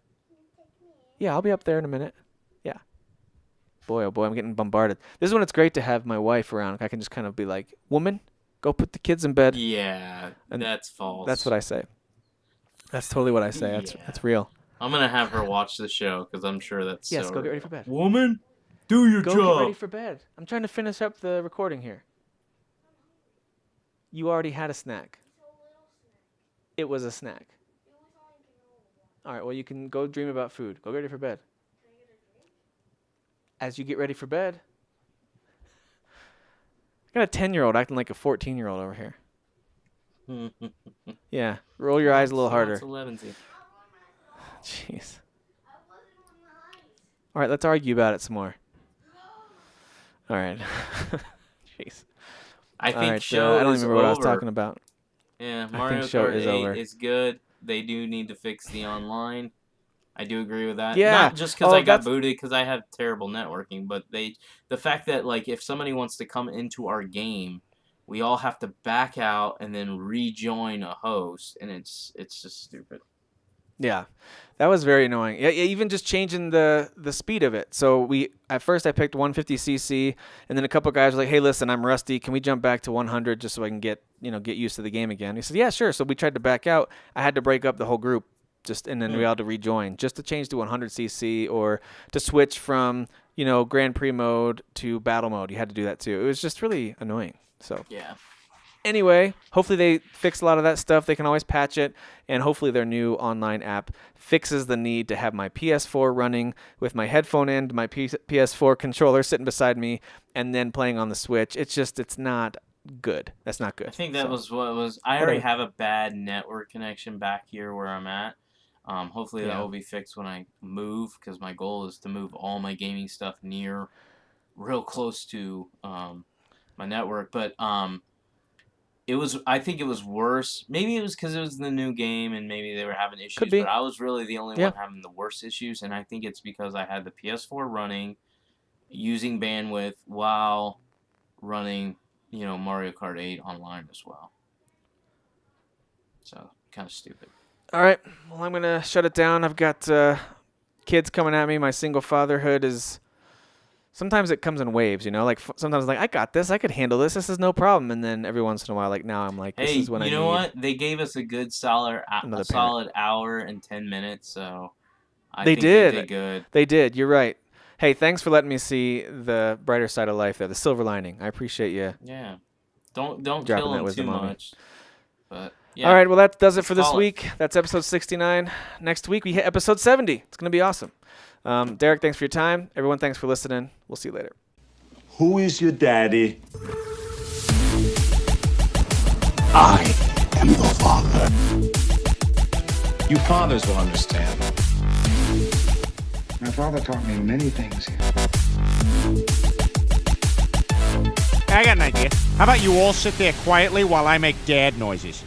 Yeah, I'll be up there in a minute. Yeah. Boy, oh boy, I'm getting bombarded. This is when it's great to have my wife around. I can just kind of be like, "Woman, go put the kids in bed." Yeah, And that's false. That's what I say. That's totally what I say. That's real. I'm gonna have her watch the show because I'm sure that's Yes, so go get real. ready for bed. Woman, do your Go job. get ready for bed. I'm trying to finish up the recording here. You already had a snack. It was a snack. All right, well, you can go dream about food. Go get ready for bed. As you get ready for bed. I got a 10-year-old acting like a 14-year-old over here. Yeah, roll your eyes a little harder. Jeez. All right, let's argue about it some more. All right. Jeez. I think right, show I don't is remember what I was over. talking about. Yeah, I Mario think show Kart is 8 over. is good. They do need to fix the online. I do agree with that. Yeah. Not just because I got that's- booted because I have terrible networking, but the fact that like if somebody wants to come into our game, we all have to back out and then rejoin a host, and it's just stupid. Yeah, that was very annoying. Yeah, even just changing the speed of it. So at first I picked 150cc, and then a couple guys were like, "Hey, listen, I'm rusty. Can we jump back to 100 just so I can get used to the game again?" He said, "Yeah, sure." So we tried to back out. I had to break up the whole group, and then we had to rejoin just to change to 100cc or to switch from Grand Prix mode to battle mode. You had to do that too. It was just really annoying. So Yeah. anyway, hopefully they fix a lot of that stuff. They can always patch it, and hopefully their new online app fixes the need to have my PS4 running with my headphone in, my PS4 controller sitting beside me, and then playing on the Switch. It's not good. That's not good. I think that was what it was. I already have a bad network connection back here where I'm at. Hopefully that will be fixed when I move, because my goal is to move all my gaming stuff real close to my network. But I think it was worse. Maybe it was because it was the new game and maybe they were having issues. Could be. But I was really the only one having the worst issues, and I think it's because I had the PS4 running, using bandwidth while running, Mario Kart 8 online as well. So kind of stupid. All right. Well, I'm going to shut it down. I've got kids coming at me. My single fatherhood is... Sometimes it comes in waves, you know? Like, sometimes like, I got this. I could handle this. This is no problem. And then every once in a while, like, now I'm like, this is when I need... Hey, you know what? They gave us a good solid hour and 10 minutes, so... I think they did good. They did. You're right. Hey, thanks for letting me see the brighter side of life there, the silver lining. I appreciate you. Yeah. Don't kill them too much. But yeah. All right, well, that does it for this week. That's episode 69. Next week, we hit episode 70. It's going to be awesome. Derek, thanks for your time. Everyone, thanks for listening. We'll see you later. Who is your daddy? I am the father. You fathers will understand. My father taught me many things. I got an idea. How about you all sit there quietly while I make dad noises?